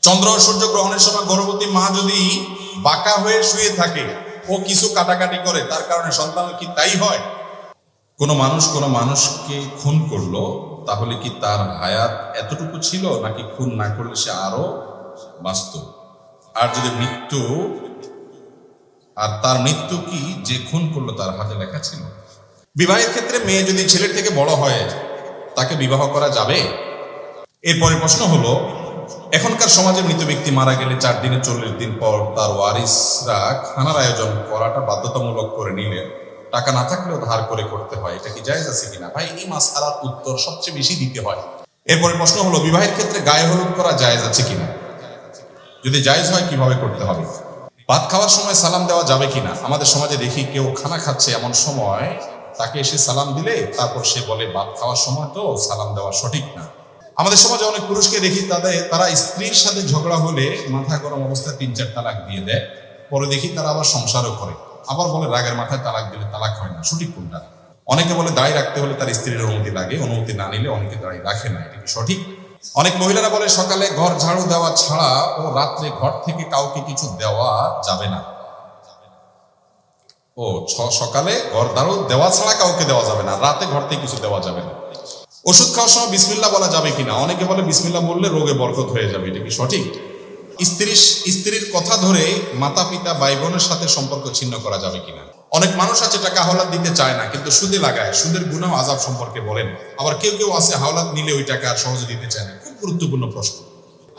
চন্দ্র ও সূর্য গ্রহণের সময় গর্ভবতী মা যদি বাঁকা হয়ে শুয়ে থাকে ও কিছু কাটাকাটি করে, তার কারণে সন্তান কি তাই হয়? কোনো মানুষকে খুন করলো, তাহলে কি তার হায়াত এতটুকু ছিল, নাকি খুন না করলে সে আরো বাঁচত? আর যদি তার মৃত্যু কি যে খুন করলো তার হাতে লেখা ছিল? বিবাহের ক্ষেত্রে মেয়ে যদি ছেলের থেকে বড় হয়, তাকে বিবাহ করা যাবে? এরপরে প্রশ্ন হলো, এখনকার সমাজে মৃত ব্যক্তি মারা গেলে 4 দিনে 40 দিন পর তার ওয়ারিসরা খানার আয়োজন করাটা বাধ্যতামূলক করে নিলে টাকা না থাকলেও ধার করে করতে হয়, এটা কি জায়েজ আছে কিনা? ভাই, এই মাসআলার উত্তর সবচেয়ে বেশি দিতে হয়। এরপরে প্রশ্ন হলো, বিবাহের ক্ষেত্রে গায়ে হলুদ করা জায়েজ আছে কিনা? যদি জায়েজ হয় কিভাবে করতে হবে? ভাত খাওয়ার সময় সালাম দেওয়া যাবে কিনা? আমাদের সমাজে দেখি কেউ খানা খাচ্ছে, এমন সময় তাকে এসে সালাম দিলে তারপর সে বলে ভাত খাওয়ার সময় তো সালাম দেওয়া সঠিক না। আমাদের সমাজে অনেক পুরুষকে দেখি তারা স্ত্রীর সাথে ঝগড়া হলে মাথা গরম অবস্থায় 3-4 তালাক দিয়ে দেয়, পরে দেখি তারা আবার সংসারও করে, আবার বলে রাগের মাথায় তালাক দিলে তালাক হয় না। সঠিক কোনটা? অনেকে বলে দাড়ি রাখতে হলে তার স্ত্রীর অনুমতি লাগে, অনুমতি না নিলে অনেকে দাড়ি রাখে না, এটা কি সঠিক? অনেক মহিলারা বলে সকালে ঘর ঝাড়ু দেওয়া ছাড়া ও রাত্রে ঘর থেকে কাউকে কিছু দেওয়া যাবে না। সকালে ঘর ঝাড়ু দেওয়া ছাড়া কাউকে দেওয়া যাবে না, রাতে ঘর থেকে কিছু দেওয়া যাবে না। ওষুধ খাওয়ার সময় বিসমিল্লাহ বলা যাবে কিনা? অনেকে বলে বিসমিল্লাহ বললে রোগে বরকত হয়ে যাবে, এটা কি সঠিক? স্ত্রীর কথা ধরে মাতা পিতা ভাই বোনের সাথে সম্পর্ক ছিন্ন করা যাবে কিনা? অনেক মানুষ আছে টাকা হাওলাত দিতে চায় না, কিন্তু সুদে লাগায়, সুদের গুনাহ আযাব সম্পর্কে বলেন। আবার কেউ আছে হাওলাত নিলে ওই টাকা আর সহজে দিতে চায় না। খুব গুরুত্বপূর্ণ প্রশ্ন।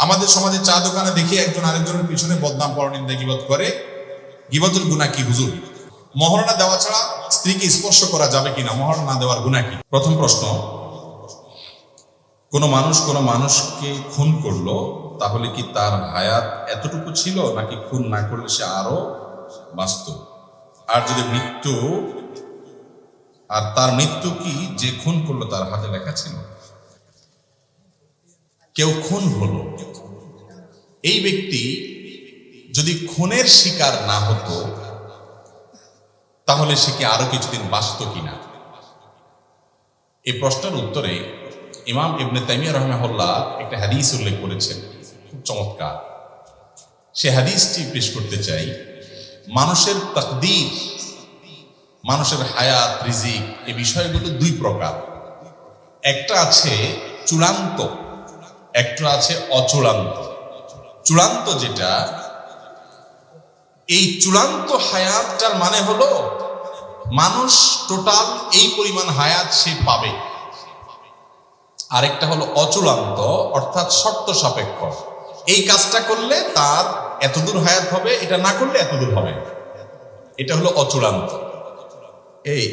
আমাদের সমাজে চা দোকানে দেখি একজন আরেকজনের পিছনে বদনাম পরনিন্দা গীবত করে। গীবতের গুনাহ কি হুজুর? মহারণা দেওয়া ছাড়া স্ত্রীকে স্পর্শ করা যাবে কিনা? মহারণা না দেওয়ার গুনাহ কি? প্রথম প্রশ্ন, কোনো মানুষকে খুন করলো, তাহলে কি তার হায়াত এতটুকু ছিল, নাকি খুন না করলে সে আরো বাঁচত? আর যদি তার মৃত্যু কি যে খুন করলো তার হাতে লেখা ছিল? কেউ খুন হলো, এই ব্যক্তি যদি খুনের শিকার না হতো, তাহলে সে কি আরো কিছুদিন বাঁচত কিনা? এই প্রশ্নের উত্তরে ইমাম ইবনে তাইমিয়া রাহিমাহুল্লাহ একটা হাদিস উল্লেখ করেছেন, খুব চমৎকার। সে হাদিসটি পেশ করতে চাই। মানুষের তাকদীর, মানুষের হায়াত, রিজিক, এই বিষয়গুলো 2 প্রকার। একটা আছে চূড়ান্ত, একটা আছে অচূড়ান্ত। চূড়ান্ত যেটা, এই চূড়ান্ত হায়াতটার মানে হলো মানুষ টোটাল এই পরিমাণ হায়াত সে পাবে। আরেকটা হলো অচূড়ান্ত, অর্থাৎ শর্ত সাপেক্ষ। এই কাজটা করলে তার এতদূর হায়াত হবে, এটা না করলে এতদূর হবে। এটা হলো অচূড়ান্ত। এই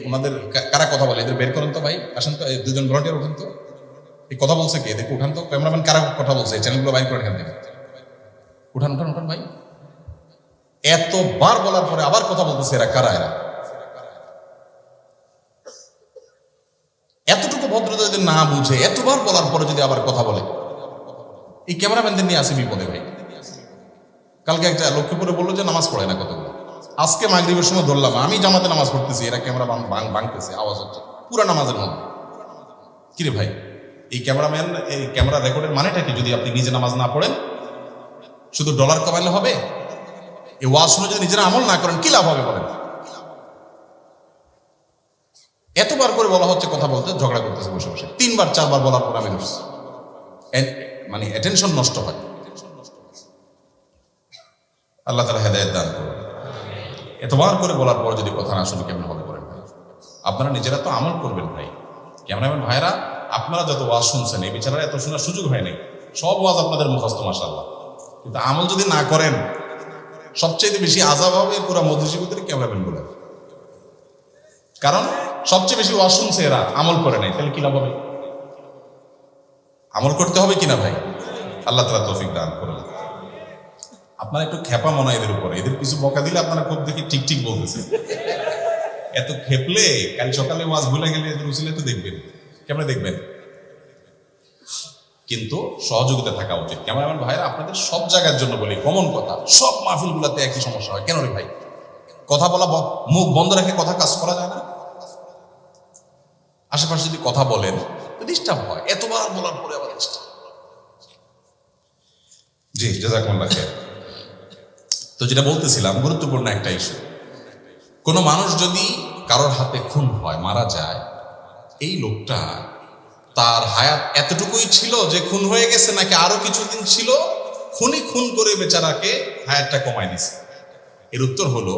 ওনাদের কারা কথা বলে, এদের বের করেন তো ভাই, আসেন তো, 2জন ভলান্টিয়ার উঠান তো। এই কথা বলছে কে? এদেরকে উঠান তো। ক্যামেরাম্যান কারা কথা বলছে? এই চ্যানেলগুলো বাইর করেন এখান থেকে। উঠান ভাই। এতবার বলার পরে আবার কথা বলতেছে, এরা কারা? এতটুকু ভদ্রতা যদি না বুঝে, এতবার বলার পরে যদি আবার কথা বলে, এই ক্যামেরাম্যানদের নিয়ে আসে বিপদে ভাই। কালকে একটা লক্ষ্মীপুরে বললো যে নামাজ পড়ে না কতগুলো। আজকে মাগরিবের সময় ধরলাম, আমি জামাতে নামাজ পড়তেছি, এরা ক্যামেরা ভাঙতেছে, আওয়াজ হচ্ছে পুরা নামাজের মধ্যে। কিরে ভাই, এই ক্যামেরাম্যান, এই ক্যামেরা রেকর্ডের মানেটা কি? যদি আপনি নিজে নামাজ না পড়েন, শুধু ডলার কামাইলে হবে? এই ওয়াজ শুনে যদি নিজেরা আমল না করেন, কি লাভ হবে বলেন? এতবার করে বলা হচ্ছে, কথা বলতে ঝগড়া করতেছে বসে বসে। 3বার 4বার বলার পর আমি মানে অ্যাটেনশন নষ্ট হয়। আল্লাহ তাআলা হেদায়েত দান করুন। এতবার করে বলার পর যদি কথা না শুনি কেমন হবে বলেন? আপনারা নিজেরা তো আমল করবেন ভাই। ক্যামেরাম্যান ভাইরা, আপনারা যত ওয়াজ শুনছেন, এই বিচারা এত শোনার সুযোগ হয় নাই। সব ওয়াজ আপনাদের মুখস্থ মাশাআল্লাহ, কিন্তু আমল যদি না করেন, সবচেয়ে বেশি আযাব হবে পুরো মজলিসের ভিতরে ক্যামেরাম্যান গুলো। কারণ সবচেয়ে বেশি ওয়াজ শুনছে এরা, আমল করে নাই। তাহলে কি লাভ হবে? আমল করতে হবে কিনা ভাই? আল্লাহ তাআলা তৌফিক দান করুন। আপনারা একটু খেপা মনে হয় এদের উপরে, এদের কিছু বকা দিলে আপনারা খুব দেখি ঠিক বলতেছে। এত খেপলে কাল সকালে ওয়াজ ভুলে গেলে এদের উসিলে তো দেখবেন, কেমন দেখবেন? কিন্তু সহযোগিতা থাকা উচিত। ক্যামেরাম্যান ভাইরা, আপনাদের সব জায়গার জন্য বলি, কমন কথা, সব মাহফিলগুলোতে একই সমস্যা হয়। কেন রে ভাই? কথা বলা, মুখ বন্ধ রেখে কথা কাজ করা যায় না? আশেপাশে যদি কথা বলেন ডিস্টার্ব হয়, এতবার বলার পরে আবার ডিস্টার্ব। জি, জাযাকুমুল্লাহ খাইর। তো যেটা বলতেছিলাম, গুরুত্বপূর্ণ একটা ইস্যু। কোনো মানুষ যদি কারোর হাতে খুন হয়, মারা যায়, এই লোকটা তার হায়াত এতটুকুই ছিল যে খুন হয়ে গেছে, নাকি আরো কিছুদিন ছিল, খুন করে বেচারাকে হায়াতটা কমায় দিছে? এর উত্তর হলো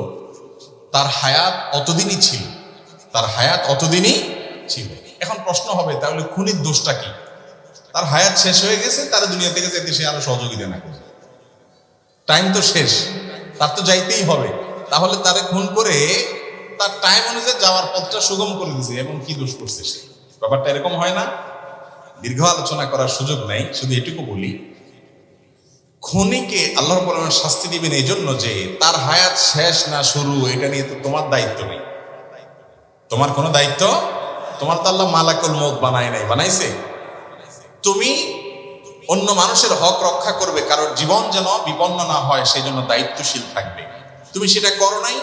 তার হায়াত অতদিনই ছিল, তার হায়াত অতদিনই ছিল। এখন প্রশ্ন হবে, তাহলে খুনির দোষটা কি? তার হায়াত শেষ হয়ে গেছে, তার দুনিয়া থেকে যেতে সে আরো সহযোগিতা না করে, টাইম তো শেষ, তার তো যাইতেই হবে। তাহলে তারে খুন করে তার টাইম অনুযায়ী যাওয়ার পথটা সুগম করে দিছে, এবং কি দোষ করছে সে? ব্যাপারটা এরকম হয় না? দীর্ঘ আলোচনা করার সুযোগ নাই, শুধু এটুকু বলি, খুনিকে আল্লাহ রাব্বুল আলামিন শাস্তি দিবেন এই জন্য যে তার হায়াত শেষ না শুরু, এটা নিয়ে তো তোমার দায়িত্ব নেই। তোমার কোনো দায়িত্ব, তোমার তো আল্লাহ মালাকুল মউত বানায় নাই, বানাইছে? তুমি অন্য মানুষের হক রক্ষা করবে, কারোর জীবন যেন বিপন্ন না হয় সেই জন্য দায়িত্বশীল থাকবে। তুমি সেটা করো নাই,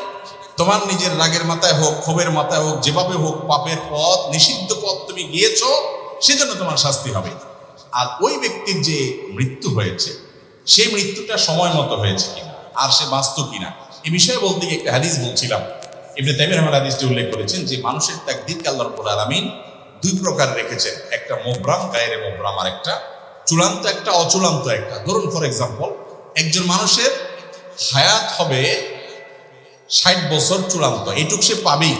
তোমার নিজের রাগের মাথায় হোক, ক্ষোভের মাথায় হোক, যেভাবে হোক, পাপের পথ, নিষিদ্ধ পথ তুমি গিয়েছো, সেজন্য তোমার শাস্তি হবে। আর ওই ব্যক্তির যে মৃত্যু হয়েছে, সেই মৃত্যুটা সময় মতো হয়েছে কিনা, আর সে বাঁচত কিনা, এই বিষয়ে বলতে গিয়ে একটা হাদিস বলছিলাম। ইবনে তাইমিয়া রাহিমাহুল্লাহ হাদিসটি উল্লেখ করেছেন যে মানুষের তাকদীরকে আল্লাহ রাব্বুল আলামিন দুই প্রকার রেখেছেন, একটা মুবরাম, গায়রে মুবরাম, আর একটা চূড়ান্ত, একটা অচূড়ান্ত। একটা ধরুন, ফর এক্সাম্পল, একজন মানুষের হায়াত হবে 60 বছর চূড়ান্ত, এইটুক সে পাবেই।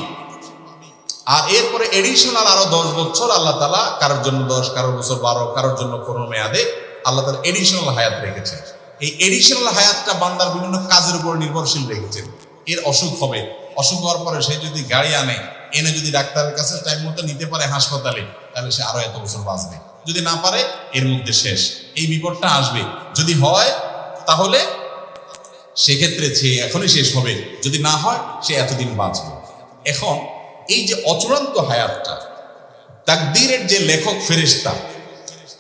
আর এরপরে এডিশনাল আরো 10 বছর আল্লাহ তাআলা, কারোর জন্য 10, কারোর বছর 12, কারোর জন্য কোনো মেয়াদে আল্লাহ তাআলা এডিশনাল হায়াত রেখেছেন। এই এডিশনাল হায়াতটা বান্দার বিভিন্ন কাজের উপর নির্ভরশীল রেখেছেন। এর অসুখ হবে, অসুখ হওয়ার পরে সে যদি গাড়ি এনে যদি ডাক্তারের কাছে টাইম মতো নিতে পারে হাসপাতালে, তাহলে সে আরো এত বছর বাঁচবে। যদি না পারে, এর মধ্যে শেষ। এই বিপদটা আসবে। যদি হয় তাহলে সেক্ষেত্রে সে এখনই শেষ হবে, যদি না হয় সে এতদিন বাঁচবে। এখন এই যে অচূড়ান্ত হায়াতটা, তাকদীরের যে লেখক ফেরেশতা,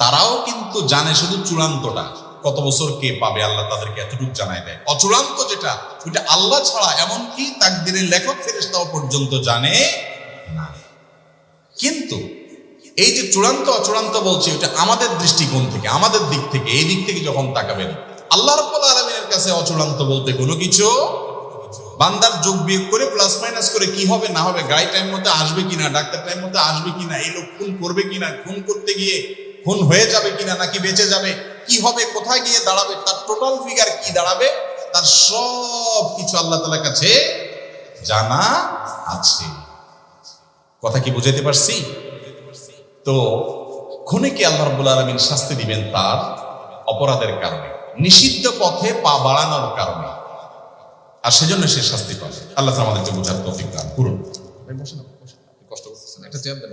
তারাও কিন্তু জানে শুধু চূড়ান্তটা, কত বছর কে পাবে, আল্লাহ তাদেরকে এতটুকু জানাই দেয়। অচূড়ান্ত যেটা, ওইটা আল্লাহ ছাড়া এমনকি তাকদীরের লেখক ফেরেশতাও পর্যন্ত জানে না। কিন্তু এই যে চূড়ান্ত অচূড়ান্ত বলছি, ওটা আমাদের দৃষ্টিকোণ থেকে, আমাদের দিক থেকে, এই দিক থেকে যখন তাকাবেন, আল্লাহ রাব্বুল আলামিনের কাছে অচূড়ান্ত বলতে কোনো কিছু, বান্দার যোগ বিয়োগ করে, প্লাস মাইনাস করে, কি হবে না হবে, গাড়ি টাইম মতো আসবে কিনা, ডাক্তার টাইম মতো আসবে কিনা, এই লোক খুন করবে কিনা, খুন করতে গিয়ে খুন হয়ে যাবে কিনা, নাকি বেঁচে যাবে, কি হবে, কোথায় গিয়ে দাঁড়াবে, তার টোটাল ফিগার কি দাঁড়াবে, তার সব কিছু আল্লাহ তাআলার কাছে জানা আছে। কথা কি বুঝাইতে পারছি? তো খুনিকে আল্লাহ রাব্বুল আলামিন শাস্তি দিবেন তার অপরাধের কারণে, নিষিদ্ধ পথে পা বাড়ানোর কারণে, আর সেজন্য সে শাস্তি পাবে। আল্লাহ তাআলা আমাদেরকে বোঝার তৌফিক দান করুন। কষ্ট করতেছেন, একটা চেয়ার দেন।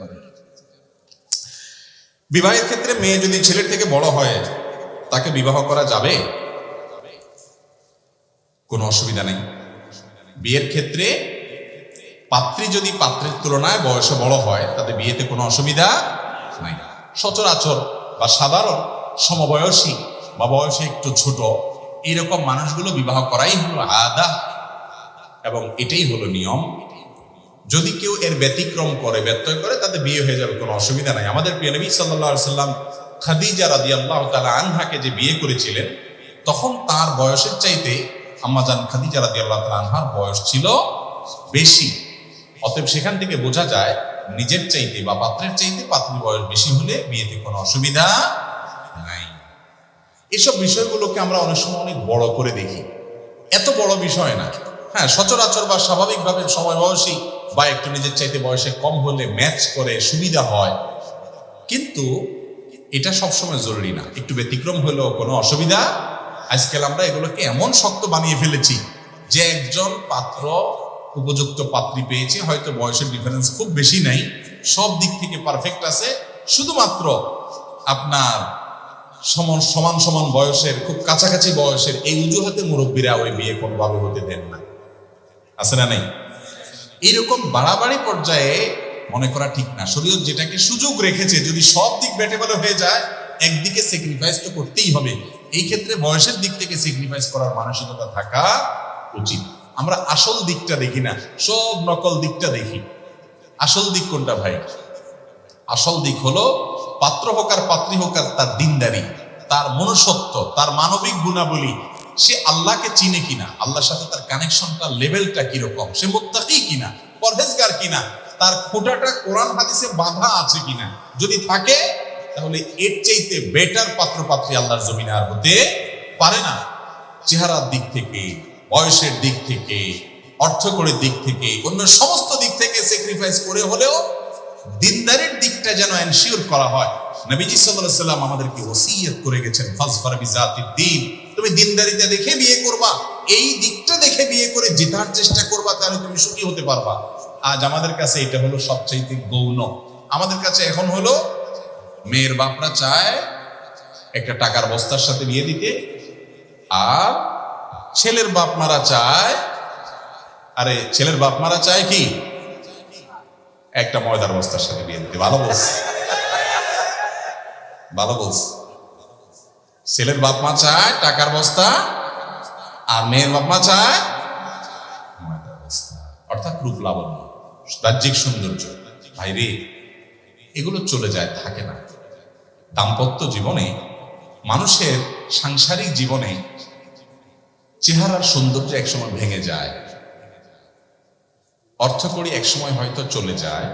বিবাহের ক্ষেত্রে মেয়ে যদি ছেলের থেকে বড় হয়, তাকে বিবাহ করা যাবে, কোনো অসুবিধা নেই। বিয়ের ক্ষেত্রে পাত্রী যদি পাত্রের তুলনায় বয়সে বড় হয়, তাতে বিয়েতে কোনো অসুবিধা নাই। সচরাচর বা সাধারণ সমবয়সী বা বয়সে একটু ছোট, এইরকম মানুষগুলো বিবাহ করাই হলো আদা, এবং এটাই হলো নিয়ম। যদি কেউ এর ব্যতিক্রম করে, ব্যত্যয় করে, তাতে বিয়ে হয়ে যাবে, কোনো অসুবিধা নাই। আমাদের প্রিয় নবী সাল্লাল্লাহু আলাইহি সাল্লাম খাদিজা রাদিয়াল্লাহু তাআলা আনহাকে যে বিয়ে করেছিলেন, তখন তার বয়সের চাইতে আম্মাজান খাদিজা রাদিয়াল্লাহু তাআলা আনহার বয়স ছিল বেশি। অতএব সেখান থেকে বোঝা যায়, নিজের চাইতে বা পাত্রের চাইতে পাত্রীর বয়স বেশি হলে বিয়েতে কোনো অসুবিধা নাই। এসব বিষয়গুলোকে আমরা অনেক সময় অনেক বড় করে দেখি, এত বড় বিষয় না। হ্যাঁ, সচরাচর বা স্বাভাবিকভাবে সমবয়সী বা একটু নিজের চাইতে বয়সে কম হলে ম্যাচ করে, সুবিধা হয়, কিন্তু এটা সবসময় জরুরি না। একটু ব্যতিক্রম হলেও কোনো অসুবিধা। আজকাল আমরা এগুলোকে এমন শক্ত বানিয়ে ফেলেছি যে একজন পাত্র উপযুক্ত পাত্রী পেয়েছে, হয়তো বয়সের ডিফারেন্স খুব বেশি নাই, সব দিক থেকে পারফেক্ট আছে, শুধুমাত্র আপনার সমান সমান বয়সের, খুব কাছাকাছি বয়সের, এই অজুহাতে মুরব্বীরা ওই বিয়ে কোনোভাবে হতে দেন না। আছে না নেই? এইরকম বাড়াবাড়ি পর্যায়ে মনে করা ঠিক না। শরীয়ত যেটাকে সুযোগ রেখেছে, যদি সব দিক বেটেবালে হয়ে যায়, একদিকে স্যাক্রিফাইস তো করতেই হবে। এই ক্ষেত্রে বয়সের দিক থেকে স্যাক্রিফাইস করার মানসিকতা থাকা উচিত। আমরা আসল দিকটা দেখি না, সব নকল দিকটা দেখি। আসল দিক কোনটা ভাই? আসল দিক হলো পাত্র হোক আর পাত্রী হোক আর তার দিনদারি, তার মনুষ্যত্ব, তার মানবিক গুণাবলী, সে আল্লাহকে চিনে কিনা, আল্লাহর সাথে তার কানেকশনটা, লেভেলটা কিরকম, সে মুত্তাকি কিনা, পরহেজগার কিনা, তার খোঁটাটা কোরআন হাদিসে বাঁধা আছে কিনা, যদি থাকে তাহলে এর চাইতে বেটার পাত্রপাত্রী আল্লাহর জমিনে আর হতে পারে না। চেহারার দিক থেকে, বয়সের দিক থেকে, অর্থকড়ির দিক থেকে, অন্য সমস্ত দিক থেকে স্যাক্রিফাইস করে হলেও দিনদারের দিকটা যেন এনশিওর করা হয়। নবীজি সাল্লাল্লাহু আলাইহি ওয়াসাল্লাম আমাদেরকে ওসিয়ত করে গেছেন, ফাজফার বিজাতিদ দ্বীন, তুমি দিনদারিতা দেখে বিয়ে করবা, এই দিকটা দেখে বিয়ে করে জেতার চেষ্টা করবা, তাহলে তুমি সুখী হতে পারবা। আজ আমাদের কাছে এটা হলো সবচাইতে গৌণ। আমাদের কাছে এখন হলো মেয়ের বাপরা চায় একটা টাকার বস্তার সাথে বিয়ে দিতে, আর ছেলের বাপ মারা চায়, ছেলের বাপ মারা চায় কি একটা ময়দার বস্তার সাথে বিয়ে দিতে। ভালো বলছে, ভালো বলছে। ছেলের বাপ মা চায় টাকার বস্তা, আর মেয়ের বাপ মা চায় ময়দার বস্তা, অর্থাৎ রূপ লাবণ্য, বাহ্যিক সৌন্দর্য। ভাইরে, এগুলো চলে যায়, থাকে না। দাম্পত্য জীবনে, মানুষের সাংসারিক জীবনে চেহারার সৌন্দর্য একসময় ভেঙে যায়, অর্থকড়ি একসময় হয়তো চলে যায়,